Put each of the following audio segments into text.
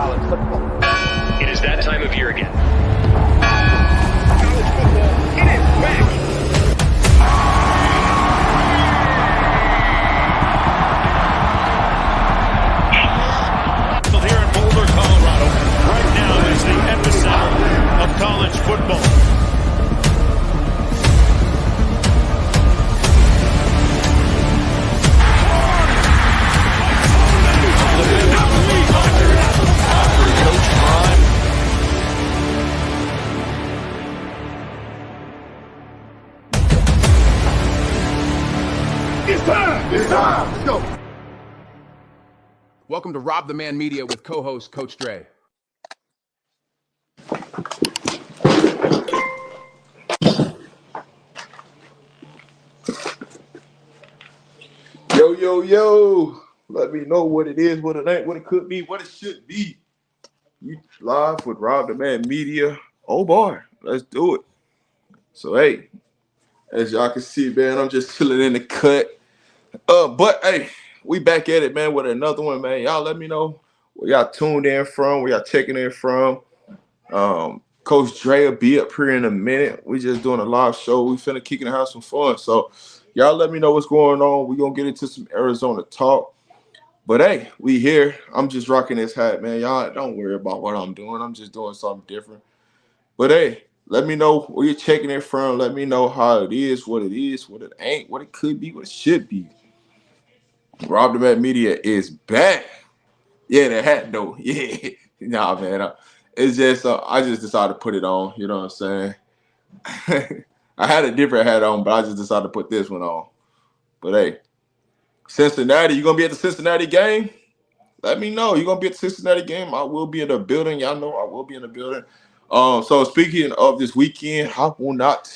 college football. It is that time of year again. College football, it is back. Here in Boulder, Colorado, right now is the epicenter of college football. It's time. It's time. Let's go. Welcome to RobDaManMedia with co-host Coach Dre. Yo. Let me know what it is, what it ain't, what it could be, what it should be. You live with RobDaManMedia. Oh boy, let's do it. So hey, as y'all can see, man, I'm just chilling in the cut. But hey, we back at it, man, with another one, man. Y'all let me know where y'all tuned in from, where y'all checking in from. Coach Dre will be up here in a minute. We just doing a live show. We finna kick it and have some fun. So y'all let me know what's going on. We gonna get into some Arizona talk. But hey, we here. I'm just rocking this hat, man. Y'all don't worry about what I'm doing. I'm just doing something different. But hey, let me know where you're checking it from. Let me know how it is, what it ain't, what it could be, what it should be. RobDaManMedia is back. Yeah, the hat though. Yeah. Nah, man. It's just I just decided to put it on. You know what I'm saying? I had a different hat on, but I just decided to put this one on. But hey, Cincinnati, you gonna be at the Cincinnati game? Let me know. You gonna be at the Cincinnati game? I will be in the building. Y'all know I will be in the building. So speaking of this weekend, I will not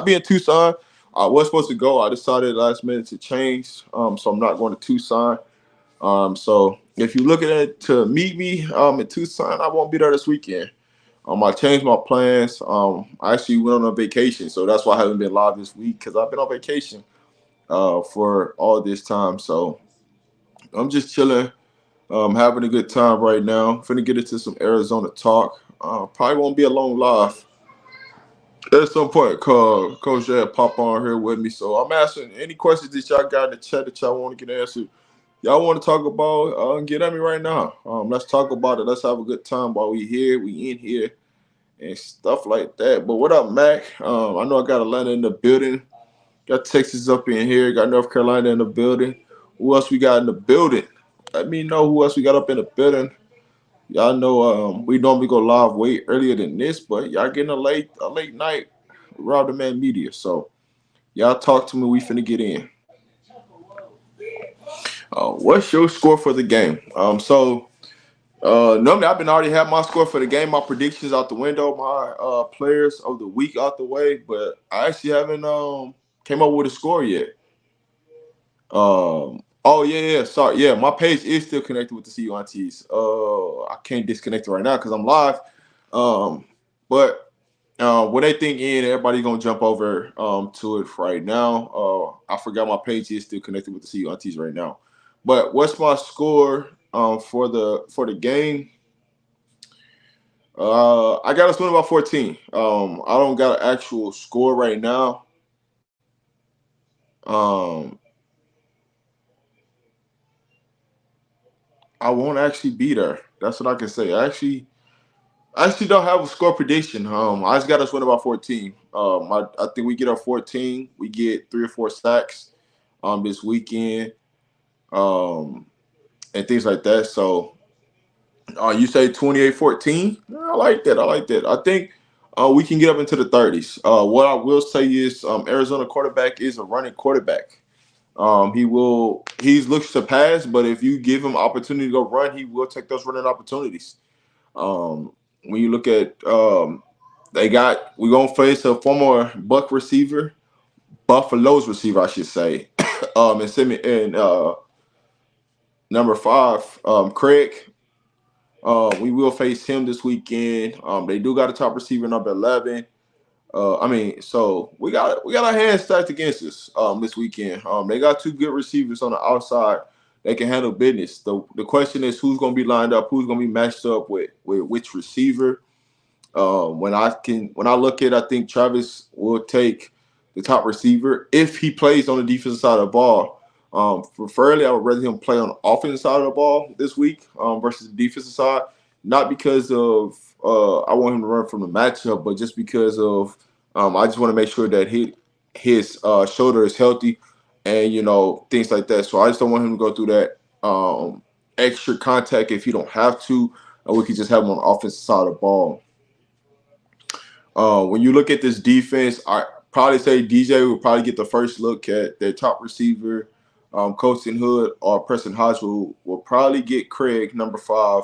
be in Tucson. I was supposed to go. I decided last minute to change. So I'm not going to Tucson. So if you're looking at to meet me in Tucson, I won't be there this weekend. I changed my plans. I actually went on a vacation, so that's why I haven't been live this week because I've been on vacation for all this time. So I'm just chilling, having a good time right now. Finna get into some Arizona talk. Probably won't be a long live. At some point, Coach J pop on here with me. So I'm asking any questions that y'all got in the chat that y'all want to get answered. Y'all want to talk about, get at me right now. Let's talk about it. Let's have a good time while we in here, and stuff like that. But what up, Mac? I know I got Atlanta in the building. Got Texas up in here. Got North Carolina in the building. Who else we got in the building? Let me know who else we got up in the building. Y'all know we normally go live way earlier than this, but y'all getting a late night RobDaManMedia. So y'all talk to me. We finna get in. What's your score for the game? Normally I've been already have my score for the game, my predictions out the window, my players of the week out the way, but I actually haven't came up with a score yet. Sorry. Yeah, my page is still connected with the CUNTs. I can't disconnect it right now because I'm live. But when they think in, everybody's gonna jump over to it right now. I forgot my page is still connected with the CUNTs right now. But what's my score for the game? I got us winning by 14. I don't got an actual score right now. I won't actually be there. That's what I can say. I actually don't have a score prediction. I just got us winning by 14. I think we get our 14. We get 3 or 4 sacks this weekend. And things like that. So you say 28-14? I like that. I think we can get up into the 30s. What I will say is Arizona quarterback is a running quarterback. He's looks to pass, but if you give him opportunity to go run, he will take those running opportunities. When you look at we're gonna face a former Buffalo's receiver, I should say, and number 5, Craig. We will face him this weekend. They do got a top receiver, number 11. So we got our hands stacked against us this weekend. They got 2 good receivers on the outside. they can handle business. The question is who's going to be lined up, who's going to be matched up with which receiver. When I look at, I think Travis will take the top receiver if he plays on the defensive side of the ball. Preferably, I would rather him play on the offensive side of the ball this week versus the defensive side. Not because of I want him to run from the matchup, but just because of I just want to make sure that his shoulder is healthy and things like that. So I just don't want him to go through that extra contact if you don't have to. We could just have him on the offensive side of the ball. When you look at this defense, I probably say DJ will probably get the first look at their top receiver. Colson Hood or Preston Hodge will probably get Craig, number 5,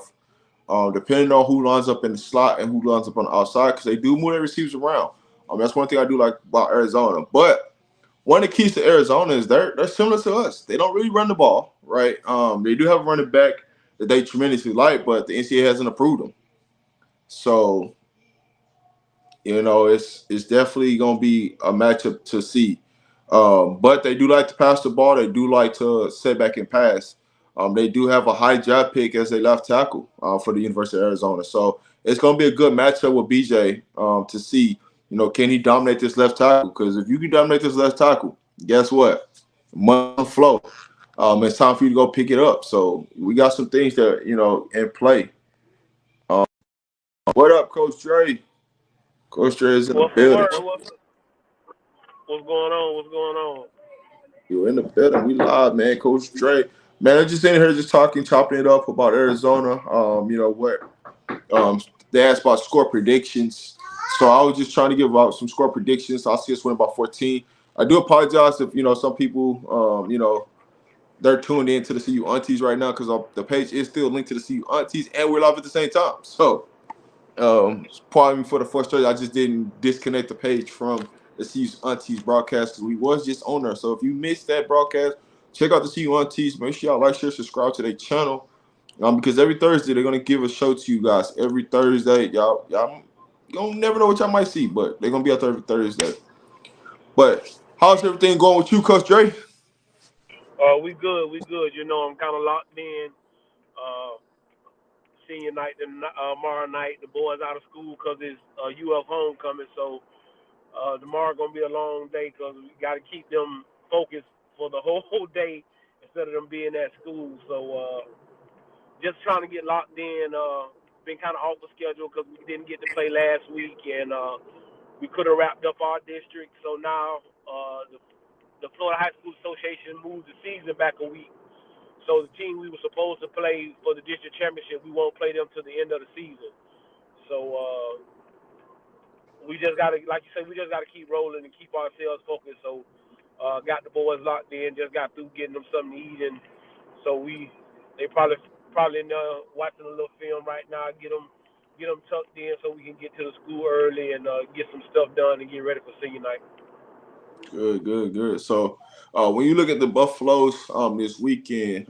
depending on who lines up in the slot and who lines up on the outside, because they do move their receivers around. That's one thing I do like about Arizona. But one of the keys to Arizona is they're similar to us. They don't really run the ball, right? They do have a running back that they tremendously like, but the NCAA hasn't approved them. So it's definitely going to be a matchup to see. But they do like to pass the ball. They do like to set back and pass. They do have a high draft pick as a left tackle for the University of Arizona. So it's going to be a good matchup with BJ to see, can he dominate this left tackle? Because if you can dominate this left tackle, guess what? Money flow. It's time for you to go pick it up. So we got some things that, in play. What up, Coach Dre? Coach Dre is in the What's the building. word? What's going on? What's going on? You're in the building. We live, man. Coach Dre. Man, I'm just in here just talking, chopping it up about Arizona. They asked about score predictions. So I was just trying to give out some score predictions. I'll see us win by 14. I do apologize if, some people, they're tuned in to the CU Aunties right now because the page is still linked to the CU Aunties and we're live at the same time. So, pardon me for the frustration. I just didn't disconnect the page from the CU Aunties broadcast because we was just on there. So if you missed that broadcast, check out the CU Aunties. Make sure y'all like, share, subscribe to their channel. Because every Thursday they're gonna give a show to you guys. Every Thursday, y'all you don't never know what y'all might see, but they're gonna be out there every Thursday. But how's everything going with you, Coach Dre? We good. We good. I'm kind of locked in. Senior night tomorrow night. The boys out of school because it's UF homecoming. So tomorrow gonna be a long day because we got to keep them focused for the whole day instead of them being at school. So just trying to get locked in. Been kind of off the schedule because we didn't get to play last week and we could have wrapped up our district. So now the Florida High School Association moved the season back a week. So the team we were supposed to play for the district championship, we won't play them to the end of the season. So we just got to, like you said, we just got to keep rolling and keep ourselves focused. So got the boys locked in, just got through getting them something to eat, and so they probably watching a little film right now, get them tucked in so we can get to the school early and get some stuff done and get ready for senior night. Good. So, when you look at the Buffaloes this weekend,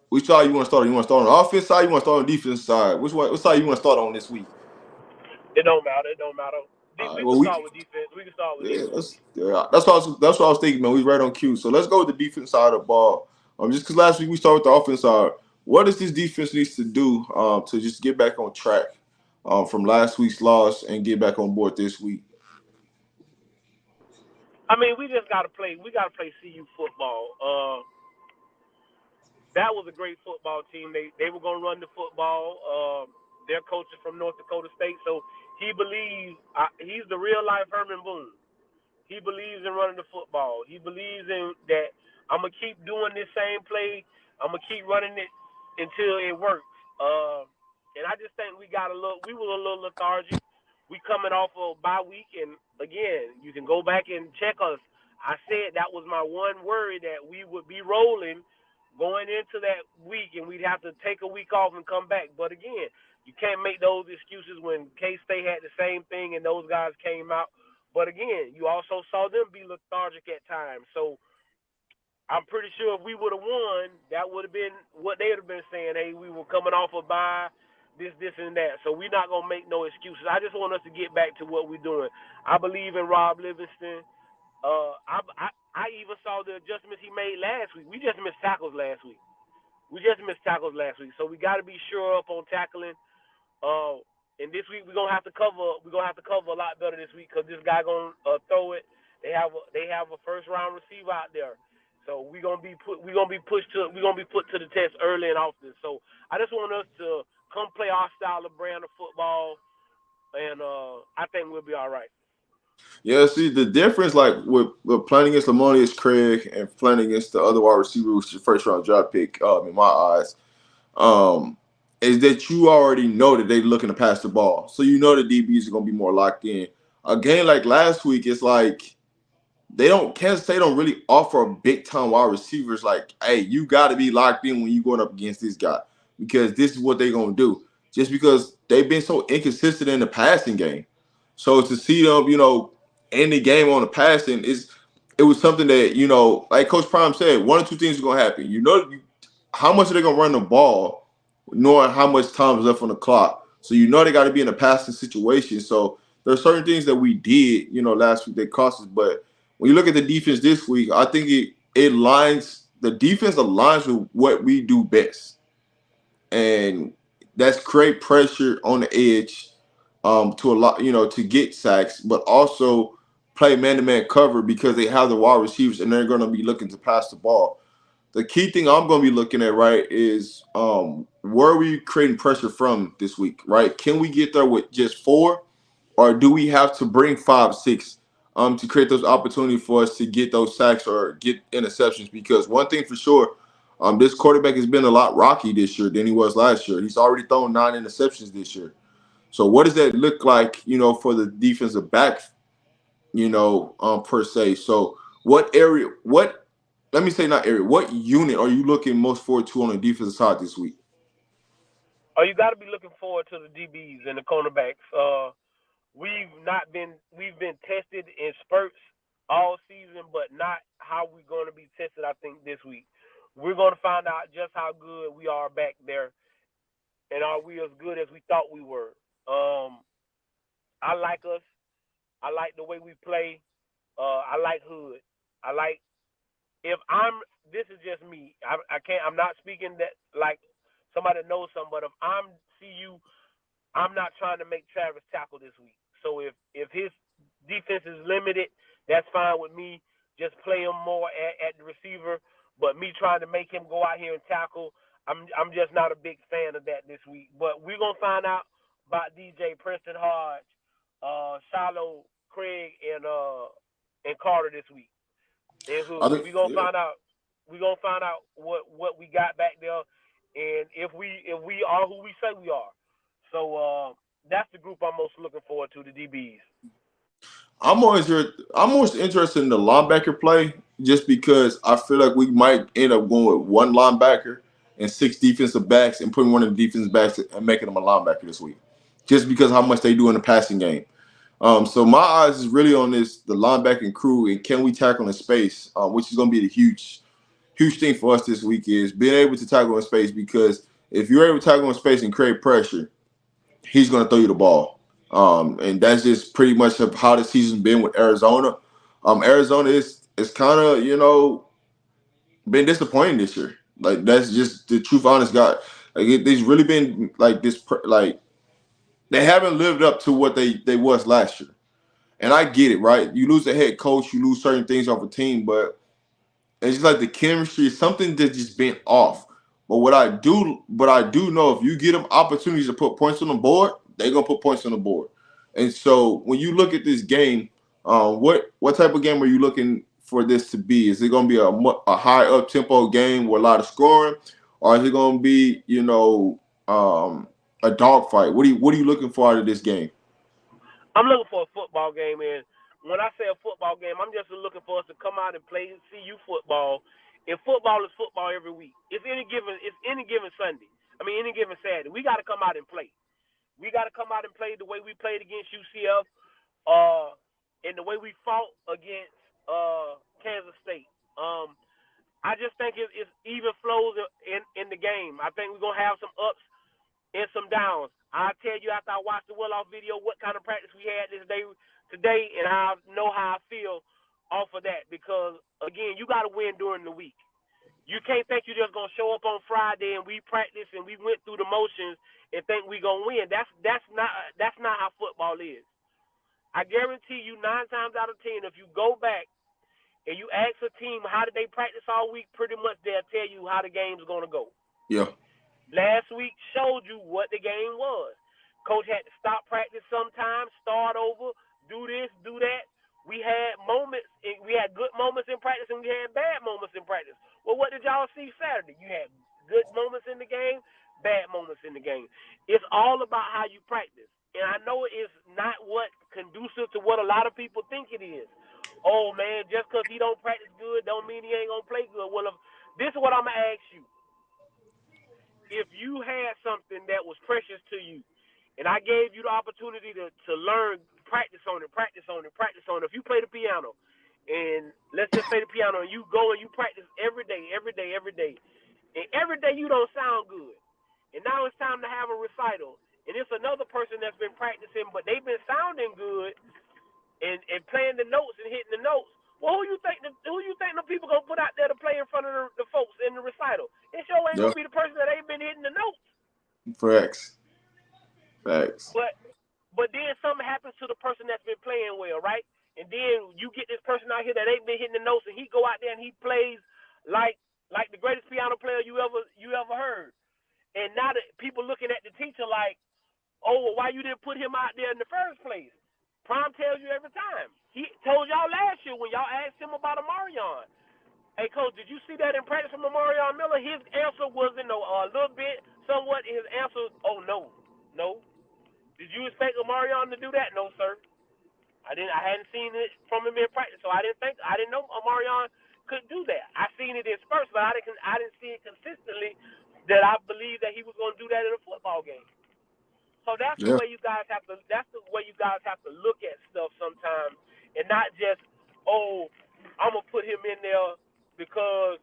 which side you want to start? You want to start on the offense side? You want to start on the defense side? Which side you want to start on this week? It don't matter. We can start with defense. That's what I was thinking, man. We right on cue. So let's go with the defense side of the ball. Just because last week we started with the offense side, what does this defense needs to do to just get back on track from last week's loss and get back on board this week? I mean, we just gotta play. We gotta play CU football. That was a great football team. They were gonna run the football. Their coach is from North Dakota State, so he believes he's the real life Herman Boone. He believes in running the football. He believes in that I'm gonna keep doing this same play. I'm gonna keep running it until it works. And I just think we were a little lethargic. We coming off of bye week, and again, you can go back and check us. I said that was my one worry, that we would be rolling going into that week, and we'd have to take a week off and come back. But again, you can't make those excuses when K-State had the same thing and those guys came out. But again, you also saw them be lethargic at times. So I'm pretty sure if we would have won, that would have been what they would have been saying. Hey, we were coming off a bye, this, and that. So we're not going to make no excuses. I just want us to get back to what we're doing. I believe in Rob Livingston. I even saw the adjustments he made last week. We just missed tackles last week. We just missed tackles last week, so we got to be sure up on tackling. And this week we're gonna have to cover. We're gonna have to cover a lot better this week because this guy gonna throw it. They have a first round receiver out there, so we're gonna be put to the test early and often. So I just want us to come play our style of brand of football, and I think we'll be all right. Yeah, see the difference, like with playing against Lamonius Craig and playing against the other wide receiver, which is your first round draft pick, in my eyes, is that you already know that they're looking to pass the ball, so you know the DBs are gonna be more locked in. A game like last week, it's like Kansas State don't really offer a big time wide receivers like, hey, you got to be locked in when you going up against this guy because this is what they're gonna do. Just because they've been so inconsistent in the passing game, so to see them, end the game on the passing it was something that like Coach Prime said, one or two things are gonna happen. How much are they gonna run the ball, knowing how much time is left on the clock. So they got to be in a passing situation. So there are certain things that we did, last week that cost us, but when you look at the defense this week, I think the defense aligns with what we do best. And that's create pressure on the edge to a lot, to get sacks, but also play man-to-man cover because they have the wide receivers and they're going to be looking to pass the ball. The key thing I'm going to be looking at, right, is where are we creating pressure from this week, right? Can we get there with just 4? Or do we have to bring 5, 6 to create those opportunities for us to get those sacks or get interceptions? Because one thing for sure, this quarterback has been a lot rocky this year than he was last year. He's already thrown 9 interceptions this year. So what does that look like, for the defensive back, per se? So what unit are you looking most forward to on the defensive side this week? Oh, you got to be looking forward to the DBs and the cornerbacks. We've been tested in spurts all season, but not how we're going to be tested. I think this week we're going to find out just how good we are back there, and are we as good as we thought we were. I like us. I like the way we play. I like Hood. I like if I'm. This is just me. I can't. I'm not speaking that like somebody knows something. But if I'm CU, I'm not trying to make Travis tackle this week. So if his defense is limited, that's fine with me. Just play him more at the receiver. But me trying to make him go out here and tackle, I'm just not a big fan of that this week. But we're gonna find out about DJ Preston Hodge, Shiloh Craig, and Carter this week. And I think, we're gonna yeah. find out. We're gonna find out what we got back there, and if we are who we say we are. So that's the group I'm most looking forward to, the DBs. I'm most interested in the linebacker play just because I feel like we might end up going with one linebacker and 6 defensive backs and putting one of the defensive backs and making them a linebacker this week, just because how much they do in the passing game. So my eyes is really on the linebacking crew and can we tackle in space, which is going to be the huge thing for us this week is being able to tackle in space because if you're able to tackle in space and create pressure, he's going to throw you the ball. And that's just pretty much how the season's been with Arizona. Arizona is kind of, been disappointing this year. Like, that's just the truth, honest God. Like, it's really been like this, like, they haven't lived up to what they was last year. And I get it, right? You lose a head coach, you lose certain things off a team, but it's just like the chemistry is something that's just been off. But what I do know, if you get them opportunities to put points on the board, they're gonna put points on the board. And so when you look at this game, what type of game are you looking for this to be? Is it gonna be a high up tempo game with a lot of scoring, or is it gonna be a dogfight? What are you looking for out of this game? I'm looking for a football game, and when I say a football game, I'm just looking for us to come out and play CU football. And football is football every week. It's any given Sunday. I mean, any given Saturday. We got to come out and play. We got to come out and play the way we played against UCF, and the way we fought against Kansas State. I just think it's even flows in the game. I think we're gonna have some ups and some downs. I'll tell you after I watched the well-off video what kind of practice we had today, and I know how I feel off of that because again, you got to win during the week. You can't think you're just gonna show up on Friday and we practice and we went through the motions and think we gonna win. That's not how football is. I guarantee you 9 times out of 10, if you go back and you ask a team how did they practice all week, pretty much they'll tell you how the game's gonna go. Yeah. Last week showed you what the game was. Coach had to stop practice sometimes, start over, do this, do that. We had moments, we had good moments in practice, and we had bad moments in practice. Well, what did y'all see Saturday? You had good moments in the game, bad moments in the game. It's all about how you practice. And I know it's not what conducive to what a lot of people think it is. Oh, man, just because he don't practice good don't mean he ain't going to play good. Well, this is what I'm going to ask you. If you had something that was precious to you, and I gave you the opportunity to learn, practice on it. If you play the piano, and let's just say the piano, and you go and you practice every day, and every day you don't sound good, and now it's time to have a recital, and it's another person that's been practicing, but they've been sounding good and playing the notes and hitting the notes. Well, who you think the people gonna put out there to play in front of the folks in the recital? It sure ain't gonna be the person that ain't been hitting the notes. Facts. But then something happens to the person that's been playing well, right? And then you get this person out here that ain't been hitting the notes, and he go out there and he plays like the greatest piano player you ever heard. And now that people looking at the teacher like, oh, well, why you didn't put him out there in the first place? Prime tells you every time. He told y'all last year when y'all asked him about Amarion. Hey, Coach, did you see that in practice from Amarion Miller? His answer was a little bit, somewhat. His answer, oh, no. Did you expect Amarion to do that? No, sir. I hadn't seen it from him in practice, so I didn't know Amarion could do that. I seen it in spurts, but I didn't see it consistently that I believe that he was going to do that in a football game. So that's the way you guys have to. That's the way you guys have to look at stuff sometimes, and not just, oh, I'm gonna put him in there because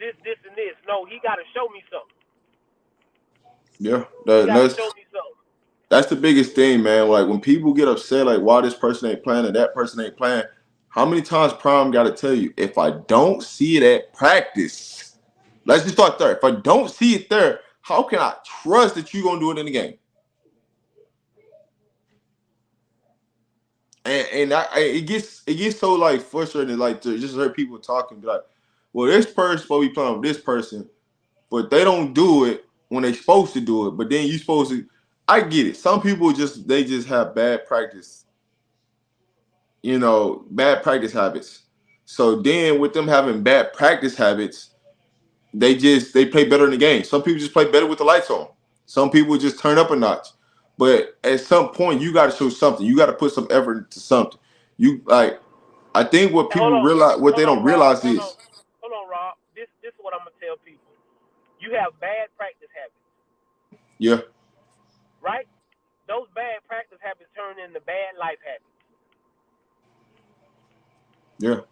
this, and this. No, he got to show me something. Yeah, Show me something. That's the biggest thing, man. Like when people get upset, like why this person ain't playing and that person ain't playing. How many times Prime got to tell you, if I don't see it at practice, let's just start there. If I don't see it there, how can I trust that you're gonna do it in the game? And it gets so like frustrating, like to just hear people talking, be like, well, this person supposed to be playing with this person, but they don't do it when they supposed to do it. But then you supposed to. I get it. Some people just have bad practice, bad practice habits. So then with them having bad practice habits, they play better in the game. Some people just play better with the lights on. Some people just turn up a notch. But at some point, you got to show something. You got to put some effort into something. I think what people realize, what they don't realize is. Hold on, Rob. This is what I'm gonna tell people. You have bad practice habits. Yeah. Right? Those bad practice habits turn into bad life habits. Yeah.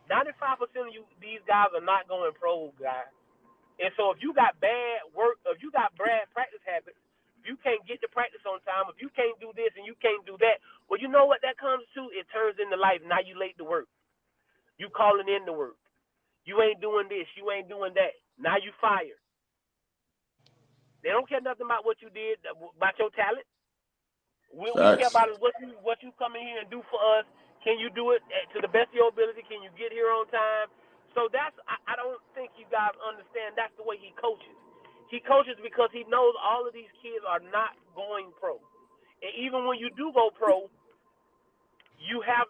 95% of these guys are not going pro, guys. And so if you got bad practice habits, if you can't get to practice on time, if you can't do this and you can't do that, well, you know what that comes to? It turns into life. Now you late to work. You calling in to work. You ain't doing this. You ain't doing that. Now you fired. They don't care nothing about what you did, about your talent. What we care about is what you come in here and do for us. Can you do it to the best of your ability? Can you get here on time? So I don't think you guys understand that's the way he coaches. He coaches because he knows all of these kids are not going pro. And even when you do go pro, you have,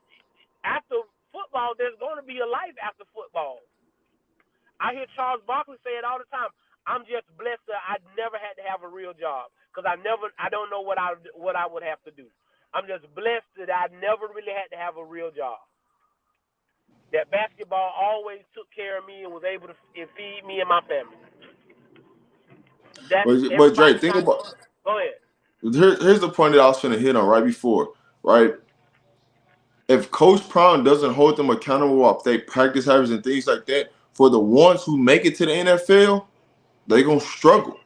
after football, there's going to be a life after football. I hear Charles Barkley say it all the time. I'm just blessed that I never had to have a real job because I don't know what I would have to do. I'm just blessed that I never really had to have a real job. That basketball always took care of me and was able to feed me and my family. But Dre, think about. Go ahead. Here's the point that I was going to hit on right before, right? If Coach Prime doesn't hold them accountable off their practice habits and things like that, for the ones who make it to the NFL, they're going to struggle.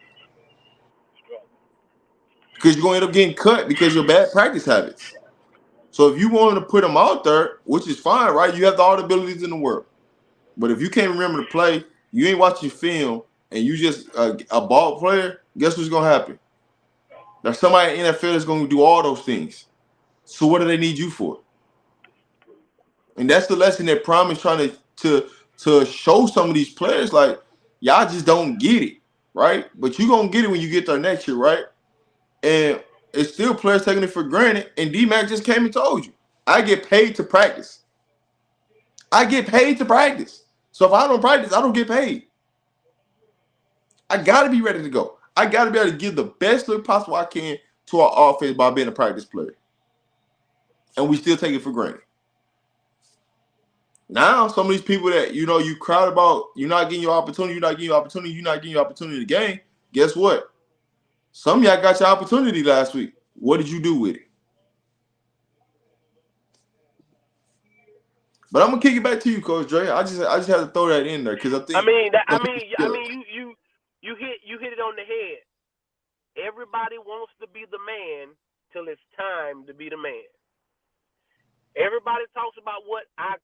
Because you're going to end up getting cut because of your bad practice habits. So if you want to put them out there, which is fine, right? You have all the abilities in the world. But if you can't remember the play, you ain't watching film, and you just a ball player, guess what's gonna happen? There's somebody in the NFL that's gonna do all those things. So what do they need you for? And that's the lesson that Prime is trying to show some of these players. Like, y'all just don't get it, right? But you gonna get it when you get there next year, right? And it's still players taking it for granted. And D-Mac just came and told you, I get paid to practice. I get paid to practice. So if I don't practice, I don't get paid. I gotta be ready to go. I gotta be able to give the best look possible I can to our offense by being a practice player. And we still take it for granted. Now, some of these people that, you crowd about, you're not getting your opportunity, you're not getting your opportunity, you're not getting your opportunity in the game. Guess what? Some of y'all got your opportunity last week. What did you do with it? But I'm gonna kick it back to you, Coach Dre. I just had to throw that in there because I think. You hit it on the head. Everybody wants to be the man till it's time to be the man. Everybody talks about what I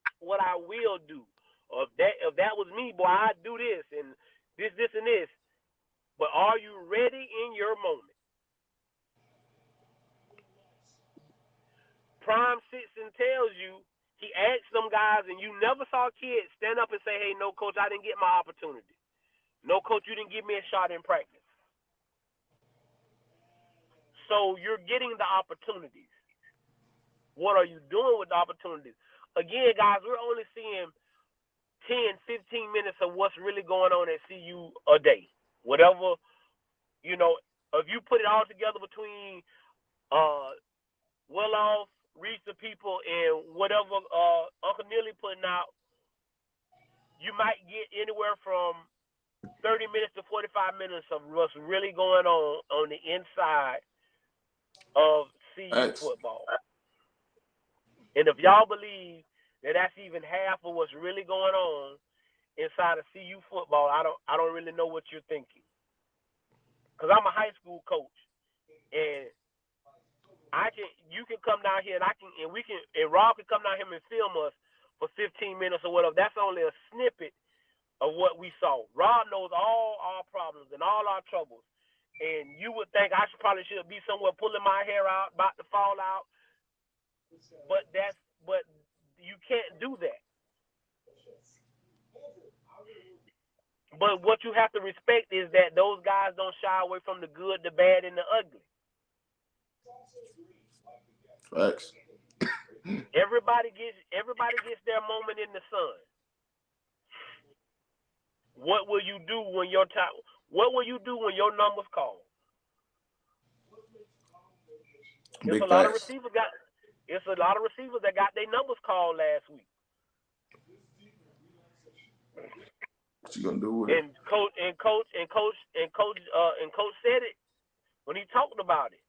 will do. Or if that was me, boy, I'd do this and this and this. But are you ready in your moment? Prime sits and tells you, he asks them guys, and you never saw a kid stand up and say, hey, no, coach, I didn't get my opportunity. No, coach, you didn't give me a shot in practice. So you're getting the opportunities. What are you doing with the opportunities? Again, guys, we're only seeing 10, 15 minutes of what's really going on at CU a day. Whatever, if you put it all together between well-off, reach the people, and whatever Uncle Neely putting out, you might get anywhere from 30 minutes to 45 minutes of what's really going on the inside of CU football. And if y'all believe that that's even half of what's really going on inside of CU football, I don't really know what you're thinking. Because I'm a high school coach, and you can come down here and Rob can come down here and film us for 15 minutes or whatever. That's only a snippet of what we saw. Rob knows all our problems and all our troubles. And you would think I probably should be somewhere pulling my hair out, about to fall out. But you can't do that. But what you have to respect is that those guys don't shy away from the good, the bad, and the ugly. Facts. Everybody gets their moment in the sun. What will you do when your number's called? It's a lot of receivers that got their numbers called last week. What you gonna do with it? And coach said it when he talked about it.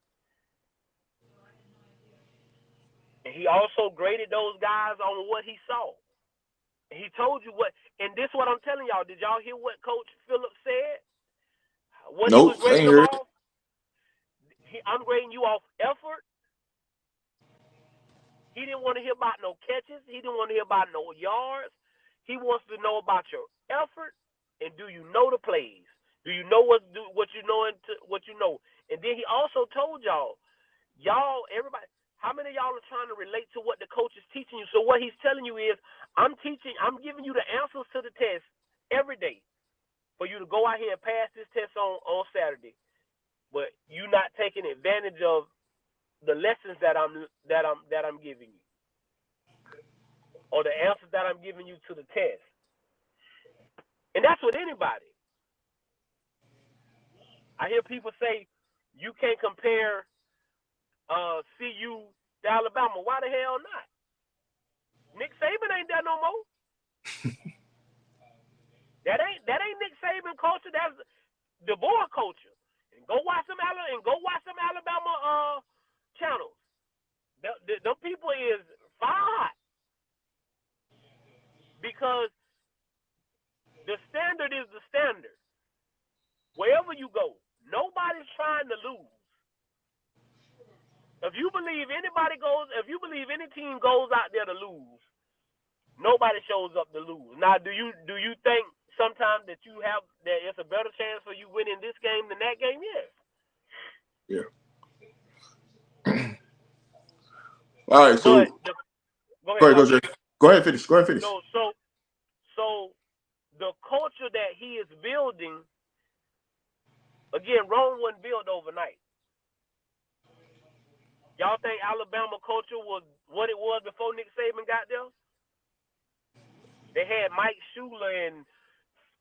And he also graded those guys on what he saw. And he told you what. And this is what I'm telling y'all. Did y'all hear what Coach Phillips said? What Nope, he was grading I ain't them heard. off? I'm grading you off effort. He didn't want to hear about no catches. He didn't want to hear about no yards. He wants to know about your effort and do you know the plays? Do you know what you know and what you know? And then he also told y'all, everybody, how many of y'all are trying to relate to what the coach is teaching you? So what he's telling you is, I'm giving you the answers to the test every day for you to go out here and pass this test on Saturday. But you're not taking advantage of the lessons that I'm giving you, or the answers that I'm giving you to the test. And that's with anybody. I hear people say you can't compare CU to Alabama. Why the hell not? Nick Saban ain't there no more. That ain't Nick Saban culture. That's DeBoer culture. And go watch some Alabama channels. Them people is fire hot because the standard is the standard. Wherever you go, nobody's trying to lose. If you believe any team goes out there to lose, Nobody shows up to lose. Now, do you think sometimes that it's a better chance for you winning this game than that game? Yes. Yeah. All right, so But go ahead, go ahead, Go ahead, finish. Go ahead, finish. No, so the culture that he is building, again, Rome wasn't built overnight. Y'all think Alabama culture was what it was before Nick Saban got there? They had Mike Shula and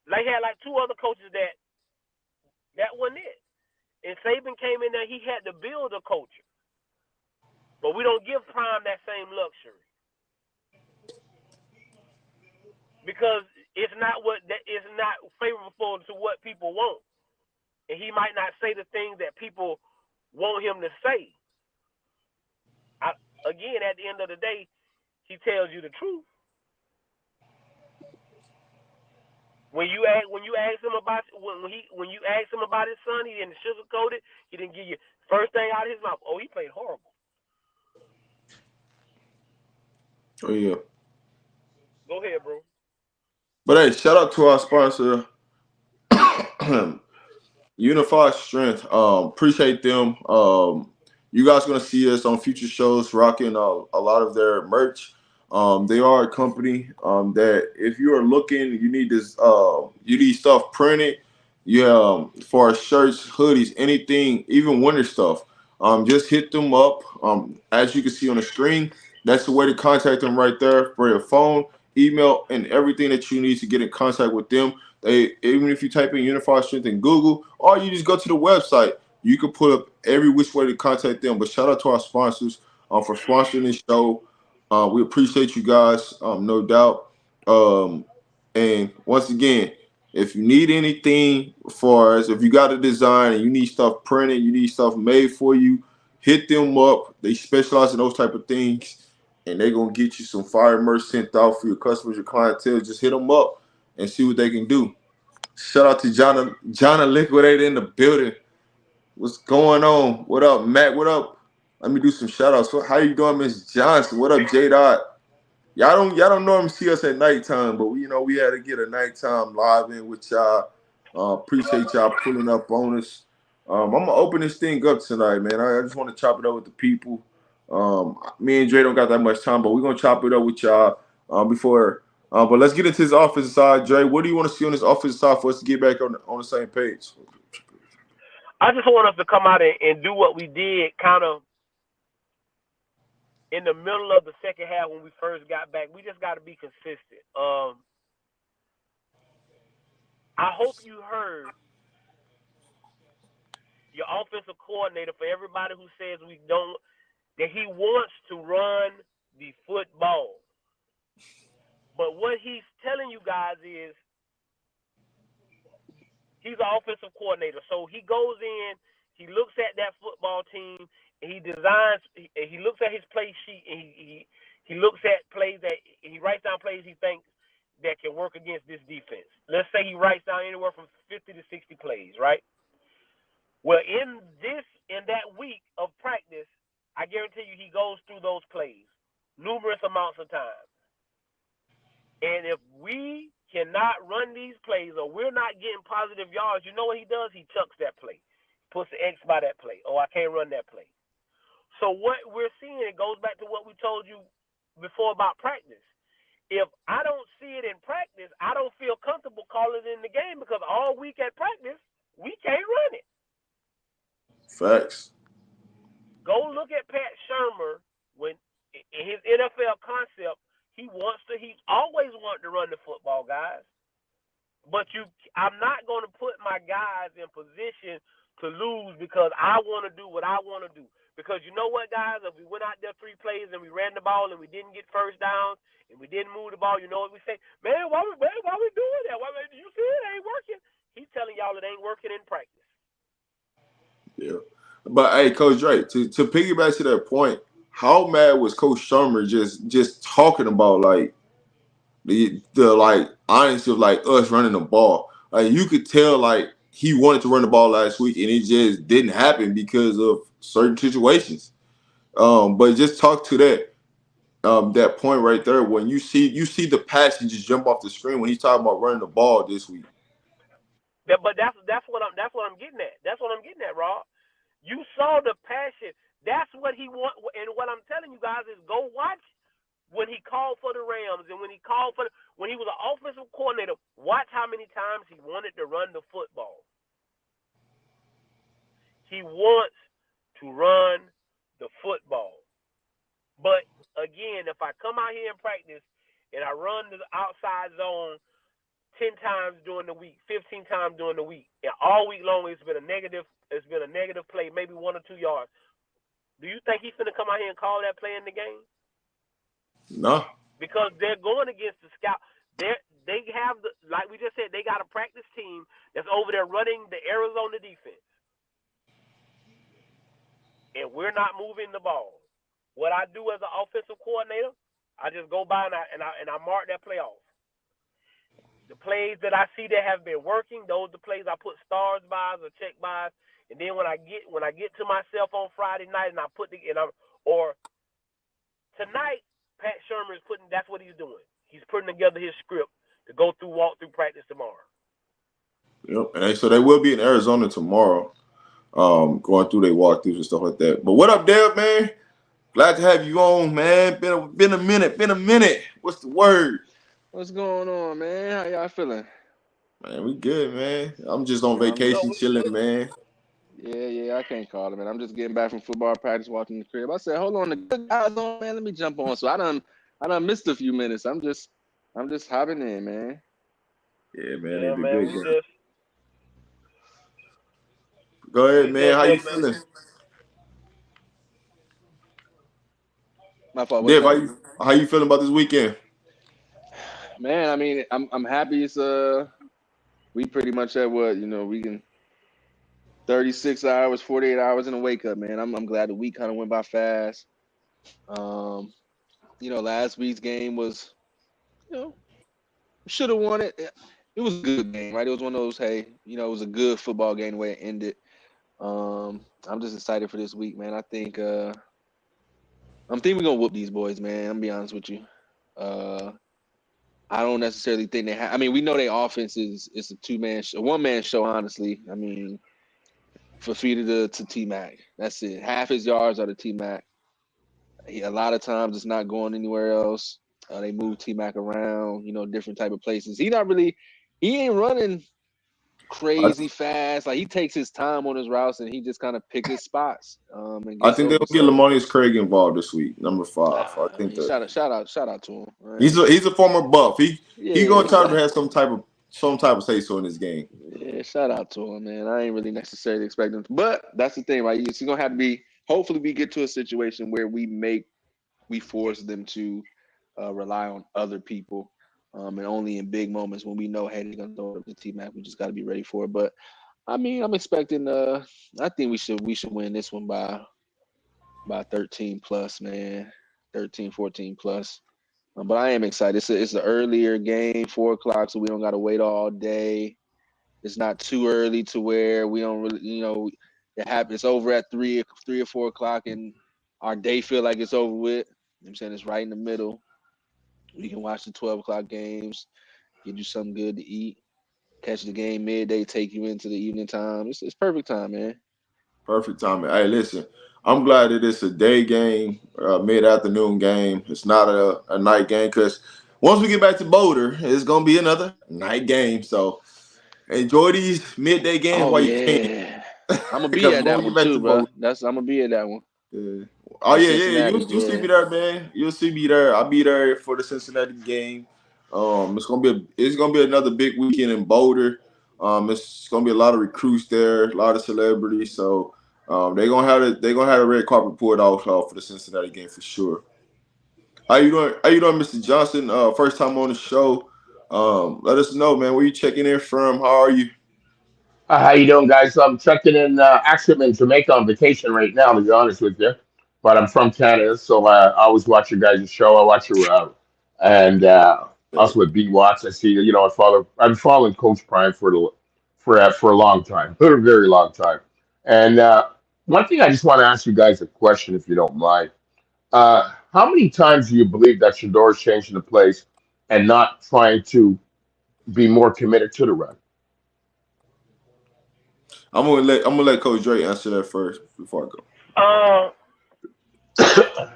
they had like two other coaches that wasn't it. And Saban came in there, he had to build a culture. But we don't give Prime that same luxury. Because it's not favorable to what people want. And he might not say the things that people want him to say. Again, at the end of the day, he tells you the truth. When you ask him about when you ask him about his son, he didn't sugarcoat it. He didn't give you first thing out of his mouth. Oh, he played horrible. Oh yeah. Go ahead, bro. But hey, shout out to our sponsor, Unified Strength. Appreciate them. You guys are gonna see us on future shows rocking a lot of their merch. They are a company that if you are looking, you need this, you need stuff printed. Yeah, for shirts, hoodies, anything, even winter stuff. Just hit them up. As you can see on the screen, that's the way to contact them right there for your phone, email, and everything that you need to get in contact with them. Even if you type in Unified Strength in Google, or you just go to the website, you can put up every which way to contact them. But shout out to our sponsors for sponsoring this show. We appreciate you guys, no doubt. And once again, if you need anything for us, if you got a design and you need stuff printed, you need stuff made for you, hit them up. They specialize in those type of things, and they're going to get you some fire merch sent out for your customers, your clientele. Just hit them up and see what they can do. Shout out to John Liquidator in the building. What's going on? What up, Matt? What up? Let me do some shout outs. How you doing, Miss Johnson? What up, J Dot? Y'all don't normally see us at nighttime, but we had to get a nighttime live in with y'all. Appreciate y'all pulling up on us. I'm gonna open this thing up tonight, man. I just want to chop it up with the people. Me and Dre don't got that much time, but we're gonna chop it up with y'all before. But let's get into this offensive side, Dre. What do you want to see on this offensive side for us to get back on the same page? I just want us to come out and do what we did kind of in the middle of the second half when we first got back. We just got to be consistent. I hope you heard your offensive coordinator, for everybody who says that he wants to run the football. But what he's telling you guys is he's an offensive coordinator. So he goes in, he looks at that football team, and he looks at his play sheet, and he looks at plays he writes down plays he thinks that can work against this defense. Let's say he writes down anywhere from 50 to 60 plays, right? Well, in that week of practice, I guarantee you he goes through those plays numerous amounts of times. And if we cannot run these plays or we're not getting positive yards, you know what he does? He chucks that play, puts an X by that play. Oh, I can't run that play. So what we're seeing, it goes back to what we told you before about practice. If I don't see it in practice, I don't feel comfortable calling it in the game because all week at practice, we can't run it. Facts. Go look at Pat Shurmur when in his NFL concept. He always wanted to run the football, guys. But I'm not going to put my guys in position to lose because I want to do what I want to do. Because you know what, guys? If we went out there 3 plays and we ran the ball and we didn't get first downs and we didn't move the ball, you know what we say? Man, why we doing that? You see it ain't working. He's telling y'all it ain't working in practice. Yeah. But hey, Coach Dre, to piggyback to that point, how mad was Coach Shurmur just talking about like the like honesty of like us running the ball? Like you could tell like he wanted to run the ball last week and it just didn't happen because of certain situations. But just talk to that. that point right there when you see the passion just jump off the screen when he's talking about running the ball this week. But that's what I'm getting at. That's what I'm getting at, Rob. You saw the passion. That's what he want. And what I'm telling you guys is go watch when he called for the Rams and when he was an offensive coordinator. Watch how many times he wanted to run the football. He wants to run the football. But again, if I come out here and practice and I run the outside zone 10 times during the week, 15 times during the week, and all week long it's been a negative play, maybe 1 or 2 yards. Do you think he's gonna come out here and call that play in the game? No. Because they're going against the scout. They have like we just said, they got a practice team that's over there running the Arizona defense. And we're not moving the ball. What I do as an offensive coordinator, I just go by and I mark that play off. The plays that I see that have been working, those are the plays I put stars by or check by. And then when I get to myself on Friday night and I put or tonight, Pat Shermer is that's what he's doing. He's putting together his script to go through walk through practice tomorrow. Yep, and so they will be in Arizona tomorrow. Going through their walkthroughs and stuff like that. But what up, Deb, man? Glad to have you on, man. Been a minute. What's the word? What's going on, man? How y'all feeling? Man, we good, man. I'm just on vacation, chilling, man. Yeah, I can't call it, man. I'm just getting back from football practice, watching the crib. I said, hold on, the good guys on, man. Let me jump on. So I done missed a few minutes. I'm just hopping in, man. Yeah, man. Yeah, man. Go ahead, man. How you feeling? My fault. Dave, how you feeling about this weekend? Man, I mean, I'm happy. It's we pretty much at what we can 36 hours, 48 hours in a wake up, man. I'm glad the week kind of went by fast. Last week's game was, should have won it. It was a good game, right? It was one of those, it was a good football game the way it ended. I'm just excited for this week, man. I think we're gonna whoop these boys, man. I'm gonna be honest with you. I don't necessarily think they have. I mean, we know their offense is a one-man show, honestly. I mean, for feed to T-Mac. That's it. Half his yards are to T-Mac. A lot of times it's not going anywhere else. They move T-Mac around, different type of places. He ain't running crazy fast. Like, he takes his time on his routes and he just kind of picks his spots. I think they'll get Lamonius Craig involved this week, number 5. I think that shout out to him. Right? He's a former Buff. He gonna try to have some type of say so in this game. Yeah, shout out to him, man. I ain't really necessarily expecting him, but that's the thing, right? It's gonna have to be. Hopefully, we get to a situation where we force them to rely on other people, and only in big moments when we know, hey, they're gonna throw it up to T-Mac. We just got to be ready for it. But I mean, I'm expecting. I think we should win this one by 13 plus, man. 13, 14 plus. But I am excited. It's an earlier game, 4 o'clock, so we don't got to wait all day. It's not too early to where we don't really, it happens. It's over at 3 or 4 o'clock, and our day feel like it's over with. I'm saying it's right in the middle. We can watch the 12 o'clock games, get you something good to eat, catch the game midday, take you into the evening time. It's perfect time, man. Perfect time. Hey, listen, I'm glad that it's a day game, mid-afternoon game. It's not a night game because once we get back to Boulder, it's going to be another night game. So enjoy these midday games while you can. I'm going to be at that one too, bro. I'm going to be at that one. Yeah. Oh, yeah. You'll see me there, man. You'll see me there. I'll be there for the Cincinnati game. It's gonna be another big weekend in Boulder. It's gonna be a lot of recruits there, a lot of celebrities. So they're gonna have the red carpet pulled off for the Cincinnati game for sure. How you doing, Mr. Johnson? First time on the show. Let us know, man. Where you checking in from? How are you? How you doing, guys? I'm checking in. Actually, I'm in Jamaica on vacation right now, to be honest with you. But I'm from Canada, so I always watch your guys' show. I watch your and also with B Watts. I see I'm following Coach Prime for a long time, for a very long time. And one thing I just want to ask you guys a question, if you don't mind. How many times do you believe that Shador's changing the plays and not trying to be more committed to the run? I'm gonna let Coach Dre answer that first before I go. Uh,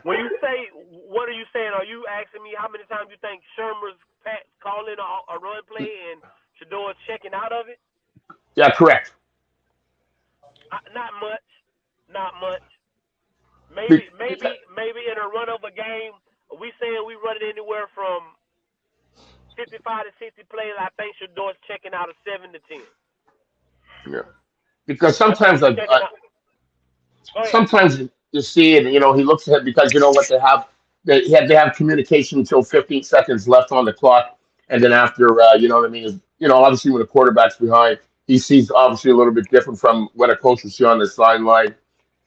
when you say, what are you saying? Are you asking me how many times you think Shermer's calling a run play and Shador's checking out of it? Yeah, correct. Not much. Not much. Be- Maybe in a run of a game, we saying we run it anywhere from 55 to 60 plays. I think Shador's checking out of 7 to 10. yeah. Because I think sometimes he's checking out. Go ahead. sometimes you see it, he looks ahead because you know what they have communication until 15 seconds left on the clock, and then after you know what I mean is obviously when the quarterback's behind, he sees obviously a little bit different from what a coach will see on the sideline,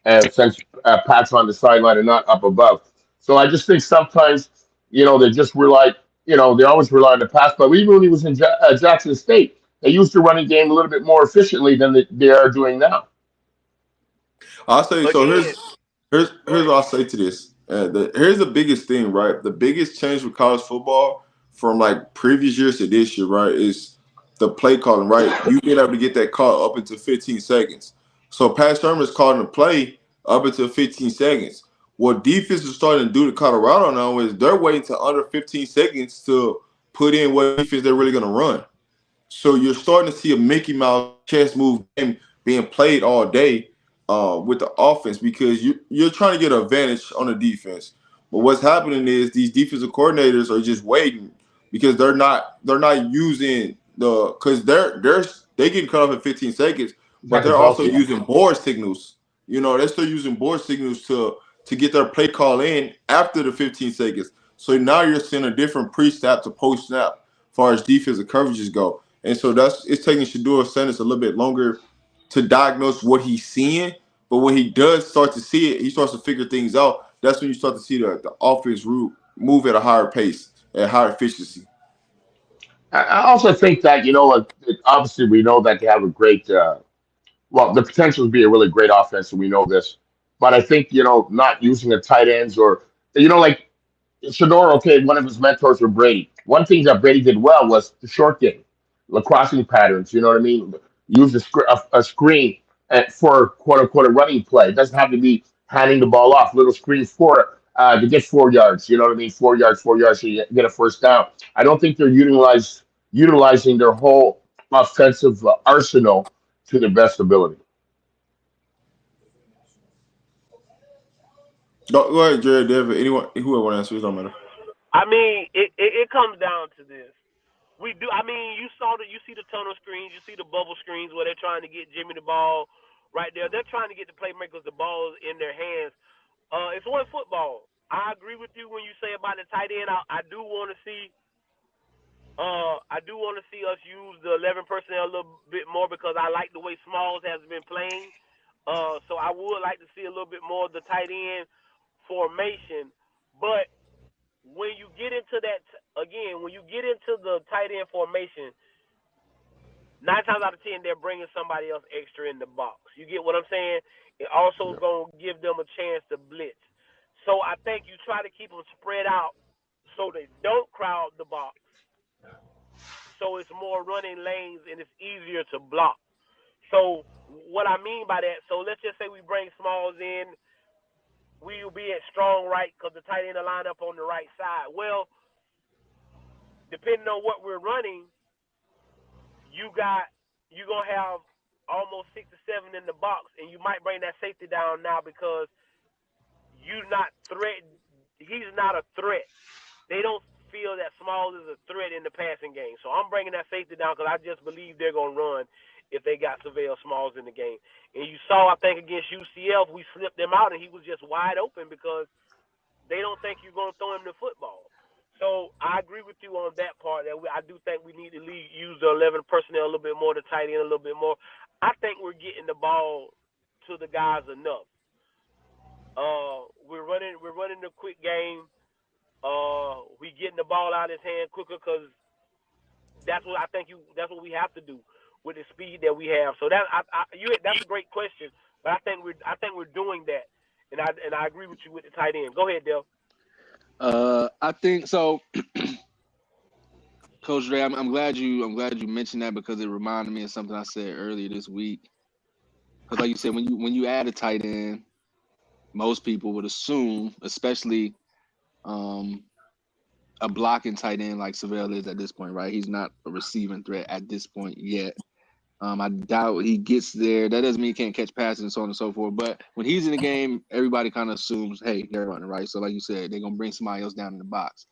and since Pat's on the sideline and not up above. So I just think sometimes they just rely, they always rely on the pass. But even when he was in Jackson State, they used the running game a little bit more efficiently than they are doing now. I'll say so. Again, Here's what I'll say to this. Here's the biggest thing, right? The biggest change with college football from like previous years to this year, right, is the play calling, right? You being able to get that call up into 15 seconds. So Pat Shermer's calling the play up until 15 seconds. What defense is starting to do to Colorado now is they're waiting to under 15 seconds to put in what defense they're really going to run. So you're starting to see a Mickey Mouse chess move game being played all day with the offense because you're trying to get an advantage on the defense. But what's happening is these defensive coordinators are just waiting because they're not using because they get cut off in 15 seconds, but they're Seconds also also. using board signals. They're still using board signals to get their play call in after the 15 seconds. So now you're seeing a different pre-snap to post-snap as far as defensive coverages go. And so it's taking Shador Sanders a little bit longer to diagnose what he's seeing. But when he does start to see it, he starts to figure things out. That's when you start to see the offense move at a higher pace, at higher efficiency. I also think that obviously we know that they have a great the potential to be a really great offense, and we know this. But I think not using the tight ends or like Shador, okay, one of his mentors was Brady. One thing that Brady did well was the short game, the crossing patterns. You know what I mean? Use a screen for quote unquote a running play. It doesn't have to be handing the ball off. Little screens for to get 4 yards. You know what I mean? 4 yards, 4 yards, so you get a first down. I don't think they're utilizing their whole offensive arsenal to their best ability. Go ahead, Jared, David, anyone, whoever want to answer, it don't matter. I mean, it comes down to this. We do. I mean, you see the tunnel screens, you see the bubble screens where they're trying to get Jimmy the ball right there. They're trying to get the playmakers the balls in their hands. It's one football. I agree with you when you say about the tight end. I do want to see. I do want to see us use the 11 personnel a little bit more because I like the way Smalls has been playing. So I would like to see a little bit more of the tight end formation. But when you get into that again, when you get into the tight end formation, 9 times out of 10 they're bringing somebody else extra in the box. You get what I'm saying? It also is going to give them a chance to blitz. So I think you try to keep them spread out so they don't crowd the box. So it's more running lanes and it's easier to block. So what I mean by that, so let's just say we bring Smalls in, we will be at strong right because the tight end will line up on the right side. Well, depending on what we're running, you're gonna have almost 6 or 7 in the box, and you might bring that safety down now because you're not threatened. He's not a threat. They don't feel that Smalls is a threat in the passing game. So I'm bringing that safety down because I just believe they're going to run if they got Savelle Smalls in the game. And you saw, I think, against UCF, we slipped them out, and he was just wide open because they don't think you're going to throw him the football. So I agree with you on that part. That I do think we need to use the 11 personnel a little bit more, the tight end a little bit more. I think we're getting the ball to the guys enough. We're running the quick game. We getting the ball out of his hand quicker because that's what I think that's what we have to do with the speed that we have. So that's a great question, but I think we're doing that. And I agree with you with the tight end. Go ahead, Dale. I think so. Coach Dre, I'm glad you mentioned that because it reminded me of something I said earlier this week. Because like you said, when you add a tight end, most people would assume, especially a blocking tight end like Savell is at this point, right? He's not a receiving threat at this point yet. I doubt he gets there. That doesn't mean he can't catch passes and so on and so forth. But when he's in the game, everybody kind of assumes, hey, they're running, right? So like you said, they're going to bring somebody else down in the box.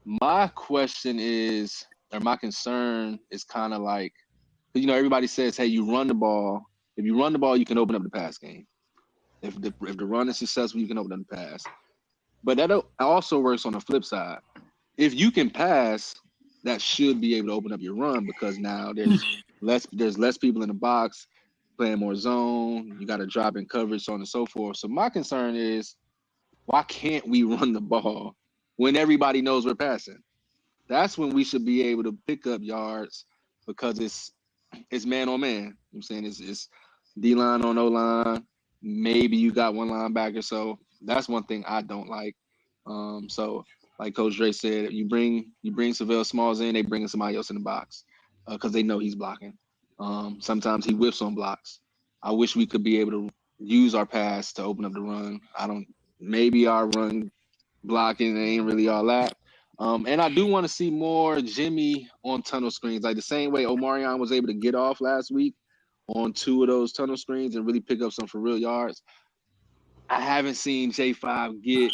My question is, or my concern is kind of like, everybody says, hey, you run the ball. If you run the ball, you can open up the pass game. If the run is successful, you can open up the pass. But that also works on the flip side. If you can pass, that should be able to open up your run because now there's less people in the box playing more zone. You got to drop in coverage, so on and so forth. So my concern is, why can't we run the ball when everybody knows we're passing? That's when we should be able to pick up yards because it's man on man. You know what I'm saying it's D-line on O-line. Maybe you got one linebacker. So that's one thing I don't like. So like Coach Dre said, you bring Savell Smalls in, they bring somebody else in the box because they know he's blocking. Sometimes he whiffs on blocks. I wish we could be able to use our pass to open up the run. Maybe our run blocking ain't really all that. And I do want to see more Jimmy on tunnel screens, like the same way Omarion was able to get off last week on 2 of those tunnel screens and really pick up some for real yards. I haven't seen J5 get,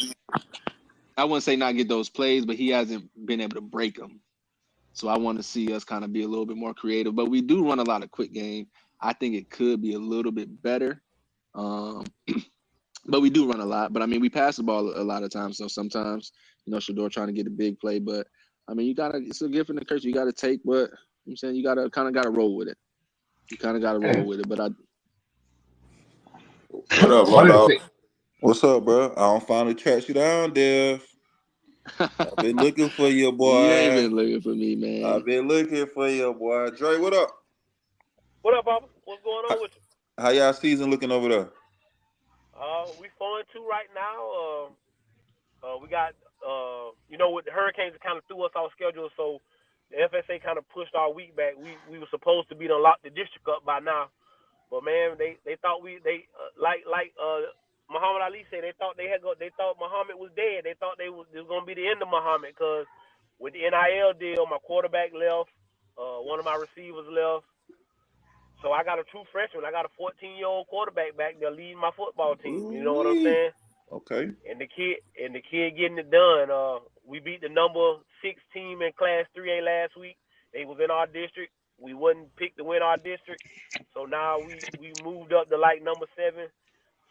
I wouldn't say not get those plays, but he hasn't been able to break them. So I want to see us kind of be a little bit more creative. But we do run a lot of quick game. I think it could be a little bit better. But we do run a lot. But, I mean, we pass the ball a lot of times. So sometimes, Shador trying to get a big play. But, I mean, it's a gift and a curse. You got to take what I'm saying. You got to roll with it. You kind of got to roll with it. But What up, One of the Lodo? things. What's up, bro? I don't finally track you down, Dev. I've been looking for you, you ain't boy. been looking for me, man. I've been looking for you, boy. Dre, what up? What up, Papa? What's going on with you? How y'all season looking over there? We 4-2 right now. We got with the hurricanes, it kind of threw us off schedule, so the FSA kind of pushed our week back. We were supposed to be to lock the district up by now, but man, they thought like Muhammad Ali said, they thought Muhammad was dead. They thought it was gonna be the end of Muhammad because with the NIL deal, my quarterback left, one of my receivers left. So I got a true freshman. I got a 14-year-old quarterback back there leading my football team. You know what I'm saying? Okay. And the kid getting it done. We beat the number 6 team in Class 3A last week. They was in our district. We wasn't picked to win our district. So now we moved up to like number 7.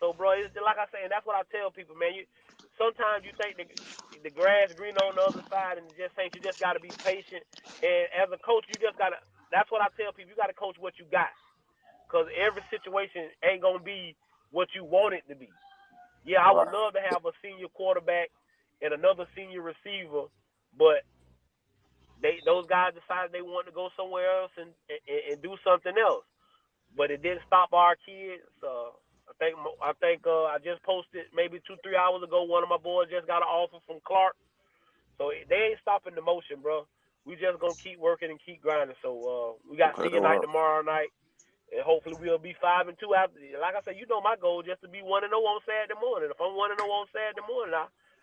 So bro, it's like I say, and that's what I tell people, man. Sometimes you think the grass green on the other side, and you just got to be patient. And as a coach, you just got to. That's what I tell people. You got to coach what you got. Because every situation ain't going to be what you want it to be. Yeah, I would love to have a senior quarterback and another senior receiver, but those guys decided they wanted to go somewhere else and do something else. But it didn't stop our kids. I think I just posted maybe 2-3 hours ago, one of my boys just got an offer from Clark. So they ain't stopping the motion, bro. We just going to keep working and keep grinding. So we got senior night tomorrow night. And hopefully we'll be 5-2 after. Like I said, my goal just to be 1-0 on Saturday morning. If I'm 1-0 on Saturday morning,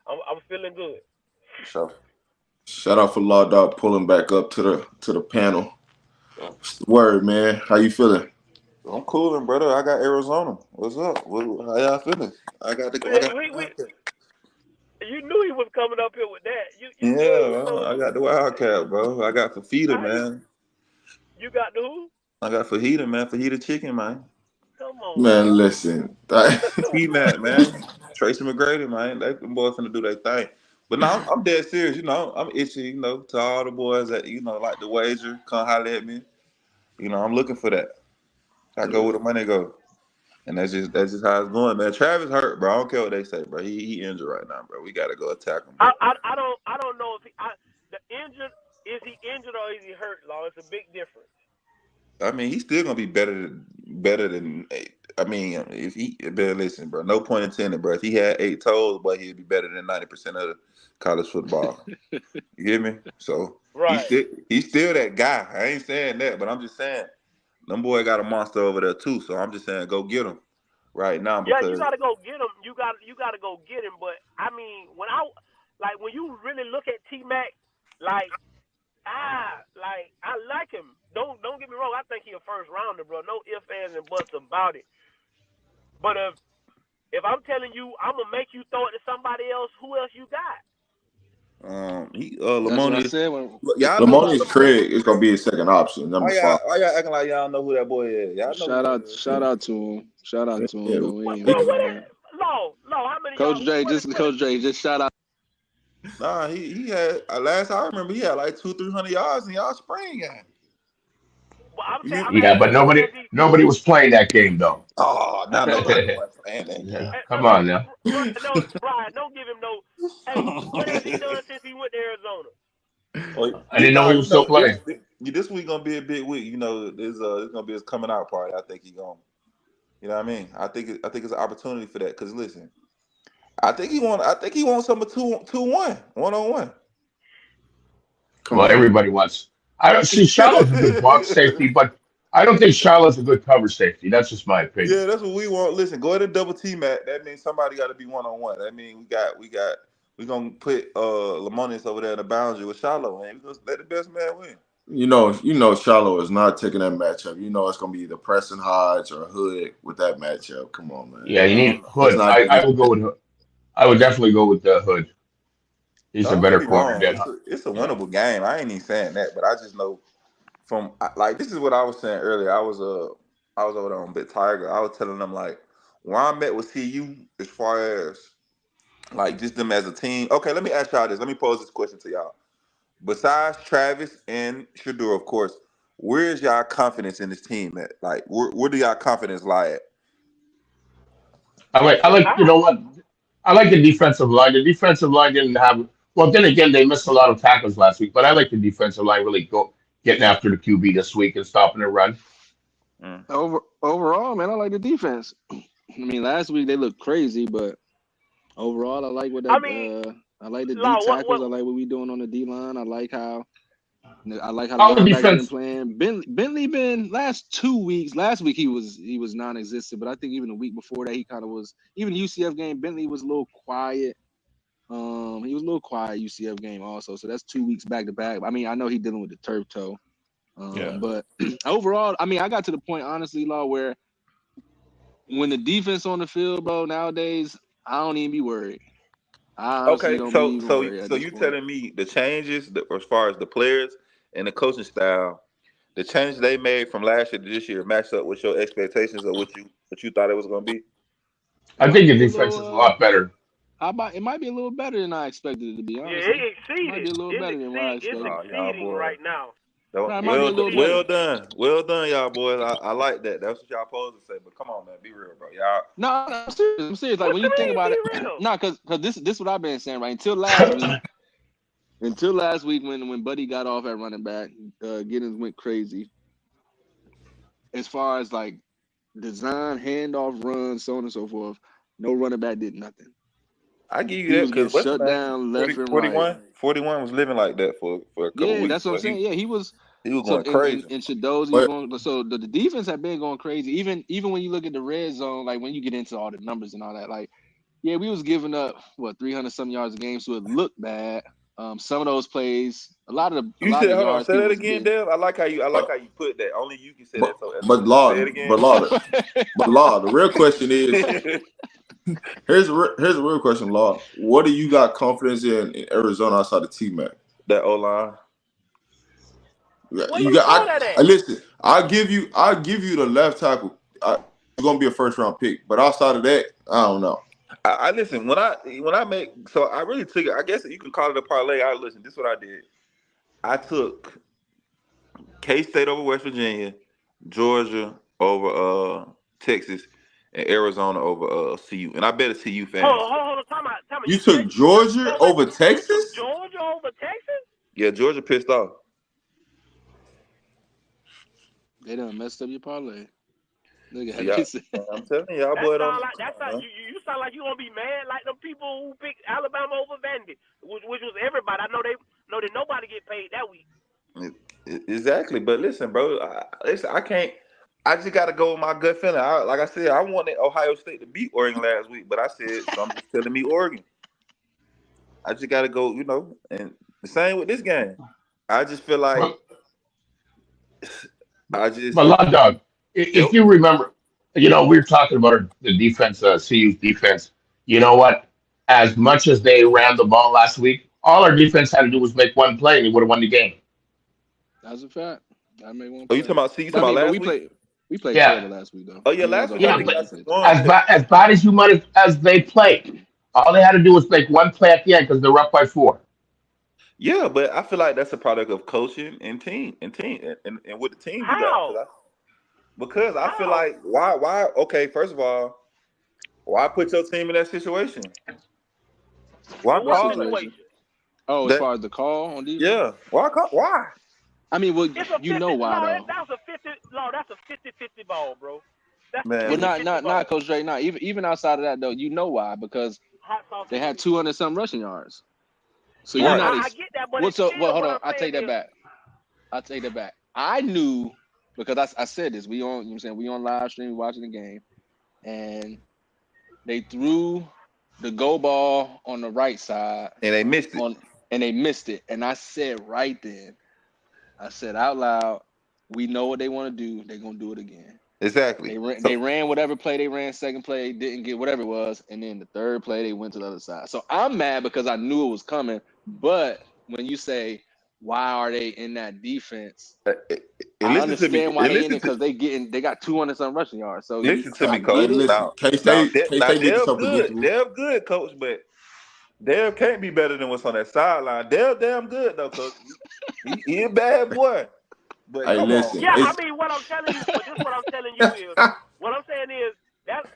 I'm feeling good. Sure. Shout out for Law Dog pulling back up to the panel. What's the word, man? How you feeling? I'm cooling, brother. I got Arizona. What's up? How y'all feeling? You knew he was coming up here with that. You knew Yeah, he was man. I got the Wildcat, bro. I got fajita, man. You got the who? I got fajita, man. Fajita chicken, man. Come on, Man, bro. listen. T-Mac, man. Tracy McGrady, man. Them boys finna do their thing. But no, I'm dead serious. I'm itchy, to all the boys that, like the wager, come holler at me. I'm looking for that. I go where the money go. And that's just how it's going, man. Travis hurt, bro. I don't care what they say, bro. He injured right now, bro. We gotta go attack him, bro. I don't know if the injured, is he injured or is he hurt, Law? It's a big difference. I mean, he's still gonna be better than I mean, if he better listen, bro. No point intended, bro. If he had 8 toes, boy, he'd be better than 90% of the college football. You hear me? So Right. he's still that guy. I ain't saying that, but I'm just saying them boy got a monster over there too. So I'm just saying go get him right now Yeah, you because gotta go get him. You gotta go get him. But I mean, when you really look at T-Mac, like I like him. Don't get me wrong. I think he a first rounder, bro. No ifs, ands, and buts about it. But if I'm telling you, I'm gonna make you throw it to somebody else. Who else you got? That's what I Lamonious. said. Y'all know Lamonious Craig is gonna be his second option, number 5. why y'all acting like y'all know who that boy is? Y'all know who that is. Shout out to him. Shout out to him. Yeah. But we ain't Bro, worried what about is that. no? How many? Coach Dre, just shout out. Nah, he had last I remember he had like 200-300 yards in y'all spring game. Well, I'm You saying, hear I'm me? Yeah, asking but you who gonna be. nobody was playing that game though. Oh, now nobody was playing that game. Yeah, come on now. No, Brian, don't give him no. Hey, what has he done since he went to Arizona? Well, I didn't know he was still playing. This week gonna be a big week. You know, it's gonna be his coming out party. I think he gonna, you know what I mean. I think it's an opportunity for that. Cause listen, I think he wants some of 2-1 1-on-1. Come Well, on. everybody wants. I don't see Charlotte's a good box safety, but I don't think Charlotte's a good cover safety. That's just my opinion. Yeah, that's what we want. Listen, go ahead and double team that. That means somebody got to be 1-on-1. That means we gonna put Lamonious over there in the boundary with Charlotte, man. We gonna let the best man win. You know, Charlo is not taking that matchup. You know, it's gonna be either Preston Hodge or Hood with that matchup. Come on, man. Yeah, you need He's Hood. not I getting. would go with Hood. I would definitely go with the Hood. He's a Don't get better me corner wrong. than It's a yeah. winnable game. I ain't even saying that, but I just know like this is what I was saying earlier. I was over there on Big Tiger. I was telling them like where I'm at with CU as far as like just them as a team. Okay, let me ask y'all this. Let me pose this question to y'all. Besides Travis and Shador, of course, where is y'all confidence in this team at? Like, where do y'all confidence lie at? I like you know what? I like the defensive line. The defensive line didn't have well then again they missed a lot of tackles last week, but I like the defensive line really getting after the QB this week and stopping the run. Mm. Overall, man, I like the defense. I mean, last week they looked crazy, but overall, I like what that. I mean, I like the D Law, tackles. I like what we doing on the D line. I like how the How the linebackers been defense playing. Bentley been last 2 weeks. Last week he was non-existent, but I think even the week before that he kind of was. Even the UCF game, Bentley was a little quiet. He was a little quiet UCF game also. So that's 2 weeks back to back. I mean, I know he's dealing with the turf toe. But overall, I mean, I got to the point honestly, Law, where when the defense on the field, bro, nowadays I don't even be worried. I honestly Okay, don't be so even so worried at so this you point. telling me the changes as far as the players and the coaching style, the changes they made from last year to this year match up with your expectations of what you thought it was going to be? It I might think the be a defense is a little. lot better. It might be a little better than I expected it to be. yeah, Honestly, it it might be exceeded. a little better than what I It's expected. Oh, y'all exceeding boys. right now. Right, it might be a little better. Well done, y'all boys. I like that. That's what y'all supposed to say. But come on, man, be real, bro. Y'all. No, I'm serious. I'm serious. Like What when you you think mean, about be it, real? no, because this what I've been saying right until last week when Buddy got off at running back, Giddens went crazy. As far as like design, handoff, runs, so on and so forth, no running back did nothing. I give you He that was getting because what's the shut name? down left and right. 41 was living like that for a couple Yeah, weeks. that's what I'm saying. Yeah, he was. He was So going crazy. in Shadows, he was But going. So the defense had been going crazy. Even when you look at the red zone, like when you get into all the numbers and all that, like yeah, we was giving up 300 some yards a game, so it looked bad. Some of those plays, a lot of You said, the hold on, yards say people that was again, getting. Dale. I like how you put that. Only you can say but that so but eloquently. Say law it again. the real question is here's a real question, law. What do you got confidence in Arizona outside of T-Mac? That O line. Where You you got saw that I at? listen. I'll give you the left tackle. It's gonna be a first round pick, but outside of that, I don't know. I listen when I make so I really took it. I guess you can call it a parlay. I listen. This is what I did. I took K-State over West Virginia, Georgia over Texas, and Arizona over CU. And I bet a CU fan. Hold on, time out. You took Georgia over You took Texas? Georgia over Texas? Yeah, Georgia pissed off. They done messed up your parlay. Nigga, have Yeah, you seen? I'm telling y'all, That boy, sound don't. like you sound like you gonna be mad like the people who picked Alabama over Vandy, which was everybody. I know that nobody get paid that week. Exactly, but listen, bro. I can't. I just got to go with my gut feeling. Like I said, I wanted Ohio State to beat Oregon last week, but I said something's telling me Oregon. I just got to go, and the same with this game. I just feel like But Lord Dog, if Yep. you remember, we were talking about the defense, CU's defense. You know what? As much as they ran the ball last week, all our defense had to do was make one play, and they would have won the game. That's a fact. I made one Oh, you play. talking about? See, you But talking I mean, about but last week? we played Yeah, terrible last week though. Oh yeah, We last was week I yeah. think we But y'all played won. terrible. as bad as you might as they played, all they had to do was make one play at the end because they're up by 4. Yeah, but I feel like that's a product of coaching and and what the team you got. How? Because I feel How? like why? Okay, first of all, why put your team in that situation? Why In what What call it? situation? situation? Oh, as That far as the call on defense? yeah. Why call? Why? I mean, well, It's a you 50. know why No, though. that's a 50. No, that's a 50-50 ball, bro. That's a Well, Man, 50-50 not ball. Coach Dre. Not even outside of that though. You know why? Because Hot sauce they to had you. 200 some rushing yards. So you're right. not. I get that, but it's What's up? Well, still hold what on. I'm I saying take that is back. I knew because I said this. We on. You know what I'm saying, we on live stream watching the game, and they threw the go ball on the right side And they missed it. and they missed it. And I said right then, I said out loud, we know what they want to do. They're gonna do it again. Exactly. They ran whatever play they ran, second play, didn't get whatever it was, and then the third play they went to the other side. So I'm mad because I knew it was coming. But when you say why are they in that defense, And I listen to me. understand why And they in listen it to because they got 200 some rushing yards. So listen to I me, get coach. Hey, it. listen, Now, K-State did Dev something good. predictable. Dev good, coach, but Dev can't be better than what's on that sideline. Dev damn good though, coach. He a bad boy. But Hey, come on, listen, yeah. man. I mean, what I'm telling you, but this what I'm telling you is what I'm saying is that,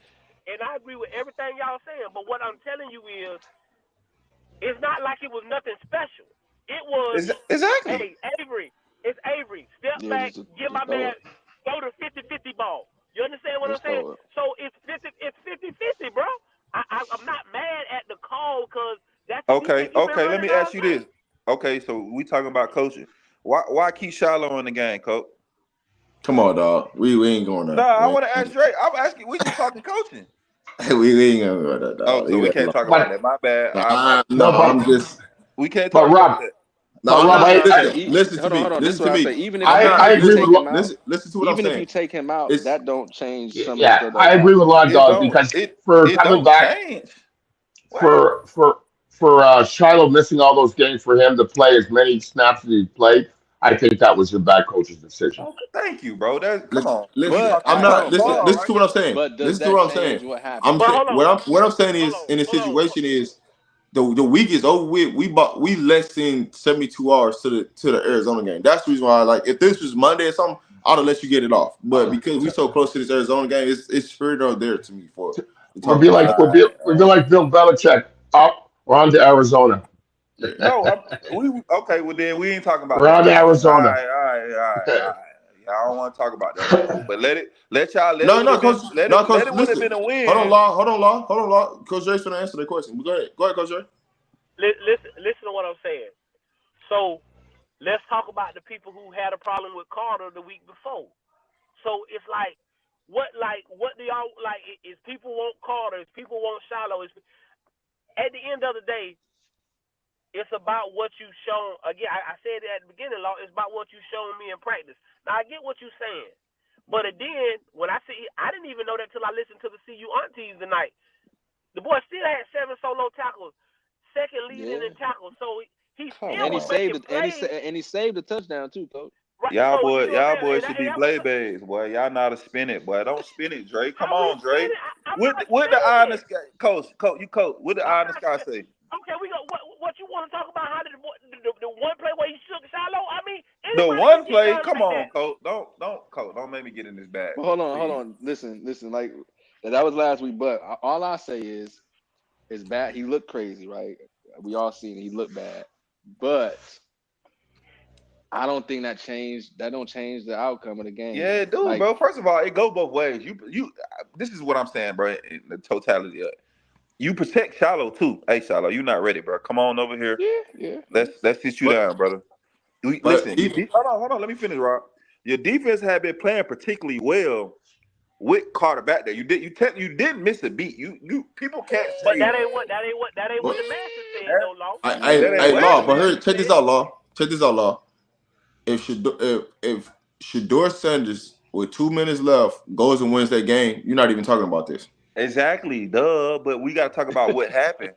and I agree with everything y'all saying. But what I'm telling you is, it's not like it was nothing special. It was, Exactly. hey, Avery, it's Avery. Step Yeah, back, give just my throw man, it. throw the 50-50 ball. You understand what I'm Just saying? throw it. So it's 50-50, bro. I'm not mad at the call because that's the Okay, defense you've been okay. Let running me all ask you this. night. Okay, so we talking about coaching. Why keep Shiloh in the game, coach? come on, dog. We ain't going No, there. I want to ask Drake. I'm asking. We just talking coaching. We ain't gonna go there, Oh, dog. so Leave we that can't alone. talk about But that. My bad. No, no, I'm just We can't but talk about Rob, that. no. but I'm Rob, not. No. Listen, listen to Hold on, me. hold on. This is Listen what to I say. me. Even if I'm even not. I if you agree take with him out, Listen to what I'm even if you saying. take him out, It's that don't change some of the yeah, stuff that I agree Rob with was Lord saying. It Dog don't. because for It coming don't back change. What? for Shiloh missing all those games for him to play as many snaps as he played, I think that was a bad coach's decision. Okay, thank you, bro. Come listen. on. We Listen. But talking I'm all right, hold not. on. Listen. But football, Listen right? to what I'm saying. does Listen to that what I'm saying. change what happened? I'm But saying hold on, what I'm saying hold is on, in this hold on. situation is the week is over with. We less than 72 hours to the Arizona game. That's the reason why. Like, if this was Monday or something, I'd have let you get it off. But because we so close to this Arizona game, it's spirit out there to me for to We'll talk be about like it. we'll be like Bill Belichick. Up, we're on to Arizona. Yeah. No, we okay. Well, then we ain't talking about We're that on no to more. Arizona. All right. I don't want to talk about that no more. But let No, it would no, have been coach. No, coach. let it would have Listen. been a Hold on, win. Law. Hold on, Law. Coach Jay's gonna answer the question. Go ahead, Coach Jay. Listen to what I'm saying. So let's talk about the people who had a problem with Carter the week before. So it's like, what do y'all like? Is people want Carter? Is people want Shiloh? At the end of the day, it's about what you shown. Again, I said it at the beginning, Law. It's about what you shown me in practice. Now I get what you're saying, but then when I didn't even know that till I listened to the CU aunties tonight. The boy still had 7 solo tackles, second leading Yeah. in tackles. So he Come still And he was on. saved making it. plays. And he saved the touchdown too, coach. Right. So you know what I'm Y'all boys saying? should be That was blade bays, boy. Y'all know how to spin it, boy. Don't spin it, Dre. Come how we on, Dre. spinning. I'm With not the eye in the spinning it. sky, coach, you coach. What the I'm eye in the not sky spinning. say? Okay, we go. What you want to talk about? How did the one play where he shook Shiloh? I mean, The anybody one can get play. done Come like on, that. coach. Don't make me get in this bag, But coach. hold Please. on. Listen. Like that was last week. But all I say is bad. He looked crazy, right? We all seen it. He looked bad. But I don't think that don't change the outcome of the game. Yeah, dude, bro. First of all, it goes both ways. This is what I'm saying, bro. In the totality of it. You protect Shallow too. Hey, Shallow, you not ready, bro. Come on over here. Yeah. Let's sit you down, brother. Listen, hold on. Let me finish, Rob. Your defense had been playing particularly well with Carter back there. You didn't miss a beat. You people can't say. But that ain't what the masses said, though, Law. Hey, Law. But here, check this out, Law. Check this out, Law. If Shador Sanders with 2 minutes left goes and wins that game, you're not even talking about this. Exactly, duh. But we got to talk about what happened.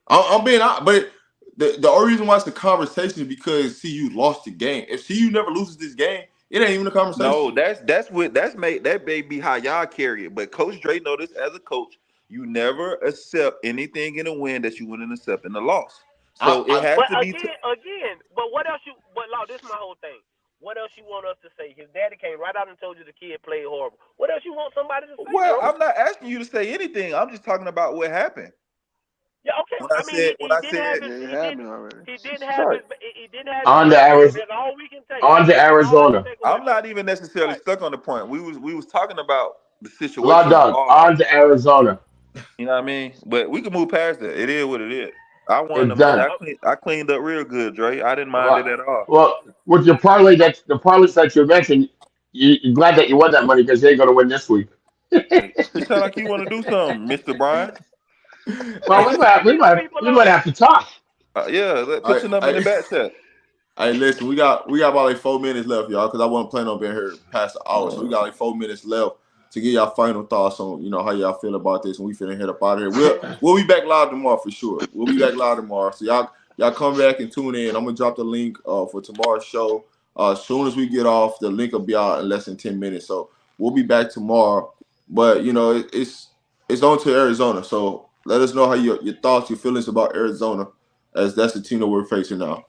I'm being out, but the only reason why it's the conversation is because CU lost the game. If CU never loses this game, it ain't even a conversation. No, that may be how y'all carry it. But Coach Dre noticed as a coach, you never accept anything in a win that you wouldn't accept in a loss. So it has to be. But what else But Law, this is my whole thing. What else you want us to say? His daddy came right out and told you the kid played horrible. What else you want somebody to say? Well, I'm not asking you to say anything. I'm just talking about what happened. Yeah, okay. He didn't have on to Arizona. That's all we can take. On to Arizona. I'm not even necessarily stuck on the point. We was talking about the situation. Law Dog, on to Arizona. You know what I mean? But we can move past that. It is what it is. I won It's the money. done. I cleaned up real good, Dre. I didn't mind it at all. Well, with your parlay the parlays that you mentioned, you're glad that you won that money because they ain't going to win this week. It sounds like you want to do something, Mr. Brian. Well, we might have to talk. Put your number in the back chat. Hey, listen, we got about like 4 minutes left, y'all, because I wasn't planning on being here past the hour. So we got like 4 minutes left to get y'all final thoughts on, how y'all feel about this, and we finna head up out of here. We'll be back live tomorrow for sure. We'll be back live tomorrow. So y'all come back and tune in. I'm gonna drop the link for tomorrow's show. As soon as we get off, the link will be out in less than 10 minutes. So we'll be back tomorrow. But it's on to Arizona. So let us know how your thoughts, your feelings about Arizona, as that's the team that we're facing now.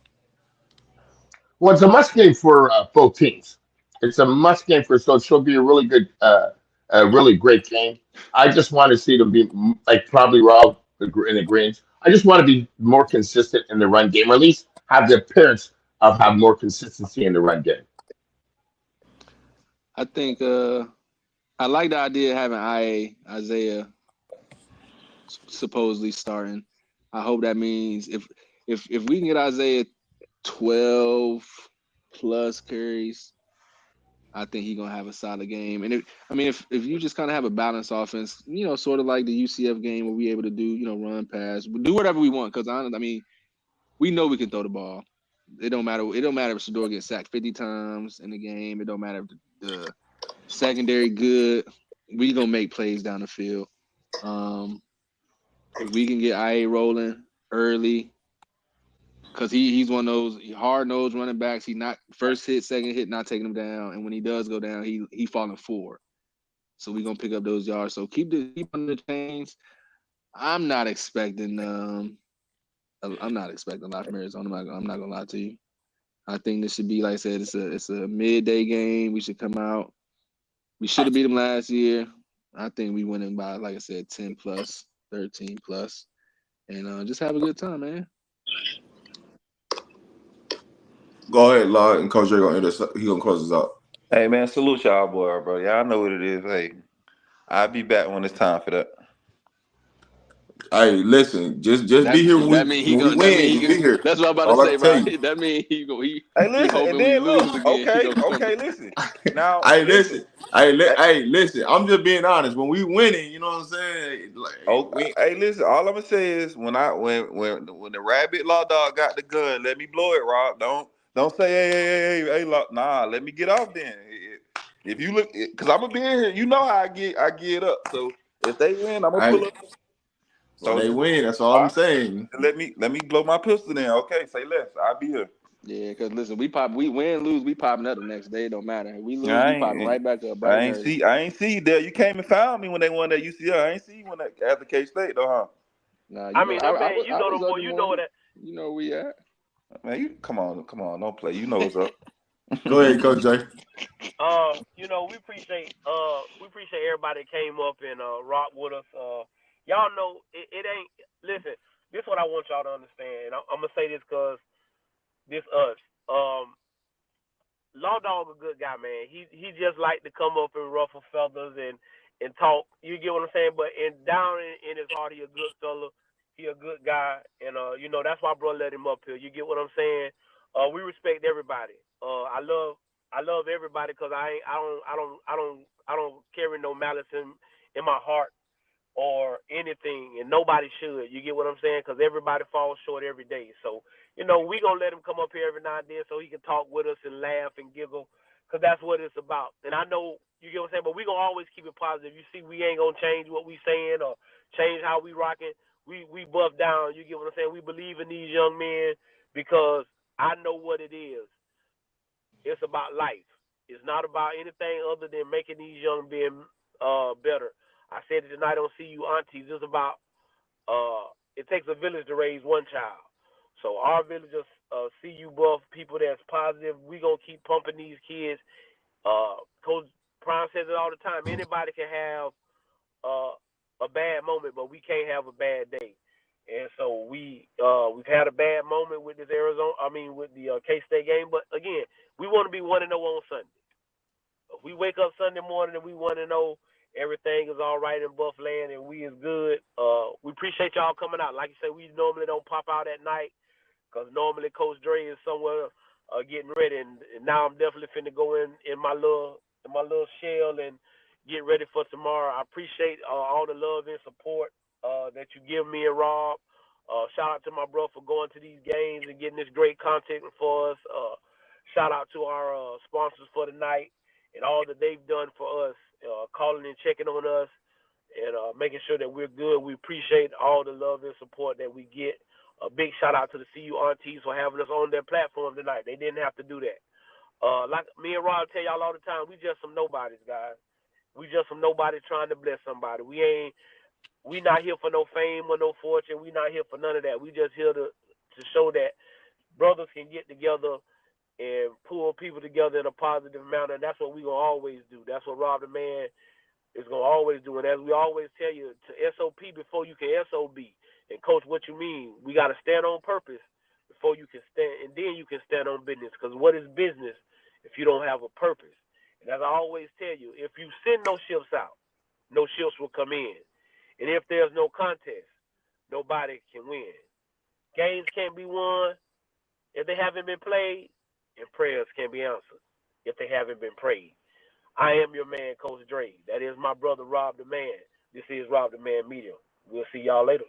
Well, it's a must game for both teams. It's a must game so it should be a really good, a really great game. I just want to see them be like probably Rob in the Greens. I just want to be more consistent in the run game, or at least have the appearance of have more consistency in the run game. I think I like the idea of having Isaiah supposedly starting. I hope that means if we can get Isaiah 12 plus carries, I think he's gonna have a solid game. And if you just kind of have a balanced offense, sort of like the UCF game where we able to do, run, pass, do whatever we want. Because we know we can throw the ball. It don't matter. It don't matter if Shador gets sacked 50 times in the game. It don't matter if the secondary good. We gonna make plays down the field. If we can get IA rolling early, because he's one of those hard-nosed running backs. He not first hit, second hit, not taking him down, and when he does go down, he falling forward. So we're gonna pick up those yards. So keep on the chains. I'm not expecting a lot from Arizona. I'm not gonna lie to you. I think this should be, like I said, it's a midday game. We should come out. We should have beat them last year. I think we winning by, like I said, 10 plus, 13 plus, and just have a good time, man. Go ahead, Lord, and Coach Dre gonna close us out. Hey man, salute y'all, boy, bro. Y'all know what it is. Hey, I'll be back when it's time for that. Hey, listen, just be here when we win. Be here. That's what I'm about to say, bro. That means he Hey, listen, and then look. Okay, listen. Now, hey, listen. I'm just being honest. When we winning, you know what I'm saying? Hey, listen. All I'm gonna say is when the rabbit law dog got the gun, let me blow it, Rob. Don't say hey, nah. Let me get off then. If you look, because I'm gonna be in here. You know how I get up. So if they win, I'm gonna pull up. So they win. That's all I'm saying. Let me blow my pistol then. Okay, say less. I'll be here. Yeah, because listen, we win, lose, we popping up the next day. It don't matter. If we lose, we popping right back up. I ain't see you there. You came and found me when they won that UCL. I ain't see you when after K-State though, huh? Nah, you know that. You know where we at. Man, you come on, don't play. You know what's up. Go ahead, Coach Jay. We appreciate everybody that came up and rock with us. Y'all know it ain't. Listen, this is what I want y'all to understand. I'm gonna say this because this us. Law Dog a good guy, man. He just like to come up and ruffle feathers and talk. You get what I'm saying? But down in his heart, he a good fella. He a good guy, and that's why bro let him up here. You get what I'm saying? We respect everybody. I love everybody because I don't carry no malice in my heart or anything, and nobody should. You get what I'm saying? Because everybody falls short every day. So, we going to let him come up here every now and then so he can talk with us and laugh and giggle because that's what it's about. And I know, you get what I'm saying, but we going to always keep it positive. You see, we ain't going to change what we saying or change how we rocking. We buff down. You get what I'm saying? We believe in these young men because I know what it is. It's about life. It's not about anything other than making these young men better. I said it tonight on See You Aunties. It's about it takes a village to raise one child. So our villagers, See You Buff, people that's positive, we going to keep pumping these kids. Coach Prime says it all the time. Anybody can have a bad moment, but we can't have a bad day. And so we've had a bad moment with this with the K-State game. But, again, we want to be 1-0 on Sunday. If we wake up Sunday morning and we 1-0, everything is all right in Buff Land and we is good. We appreciate y'all coming out. Like you said, we normally don't pop out at night because normally Coach Dre is somewhere getting ready, and now I'm definitely finna go in my little shell and get ready for tomorrow. I appreciate all the love and support that you give me and Rob. Shout out to my bro for going to these games and getting this great content for us. Shout out to our sponsors for the night and all that they've done for us, calling and checking on us and making sure that we're good. We appreciate all the love and support that we get. A big shout out to the CU Aunties for having us on their platform tonight. They didn't have to do that. Like me and Rob tell y'all all the time, we just some nobodies, guys. We just some nobodies trying to bless somebody. We not here for no fame or no fortune. We not here for none of that. We just here to show that brothers can get together and pull people together in a positive manner, and that's what we're going to always do. That's what Rob the Man is going to always do. And as we always tell you, to SOP before you can SOB. And, Coach, what you mean? We got to stand on purpose before you can stand, and then you can stand on business. Because what is business if you don't have a purpose? And as I always tell you, if you send no ships out, no ships will come in. And if there's no contest, nobody can win. Games can't be won if they haven't been played, and prayers can be answered if they haven't been prayed. I am your man, Coach Dre. That is my brother, Rob the Man. This is Rob the Man Media. We'll see y'all later.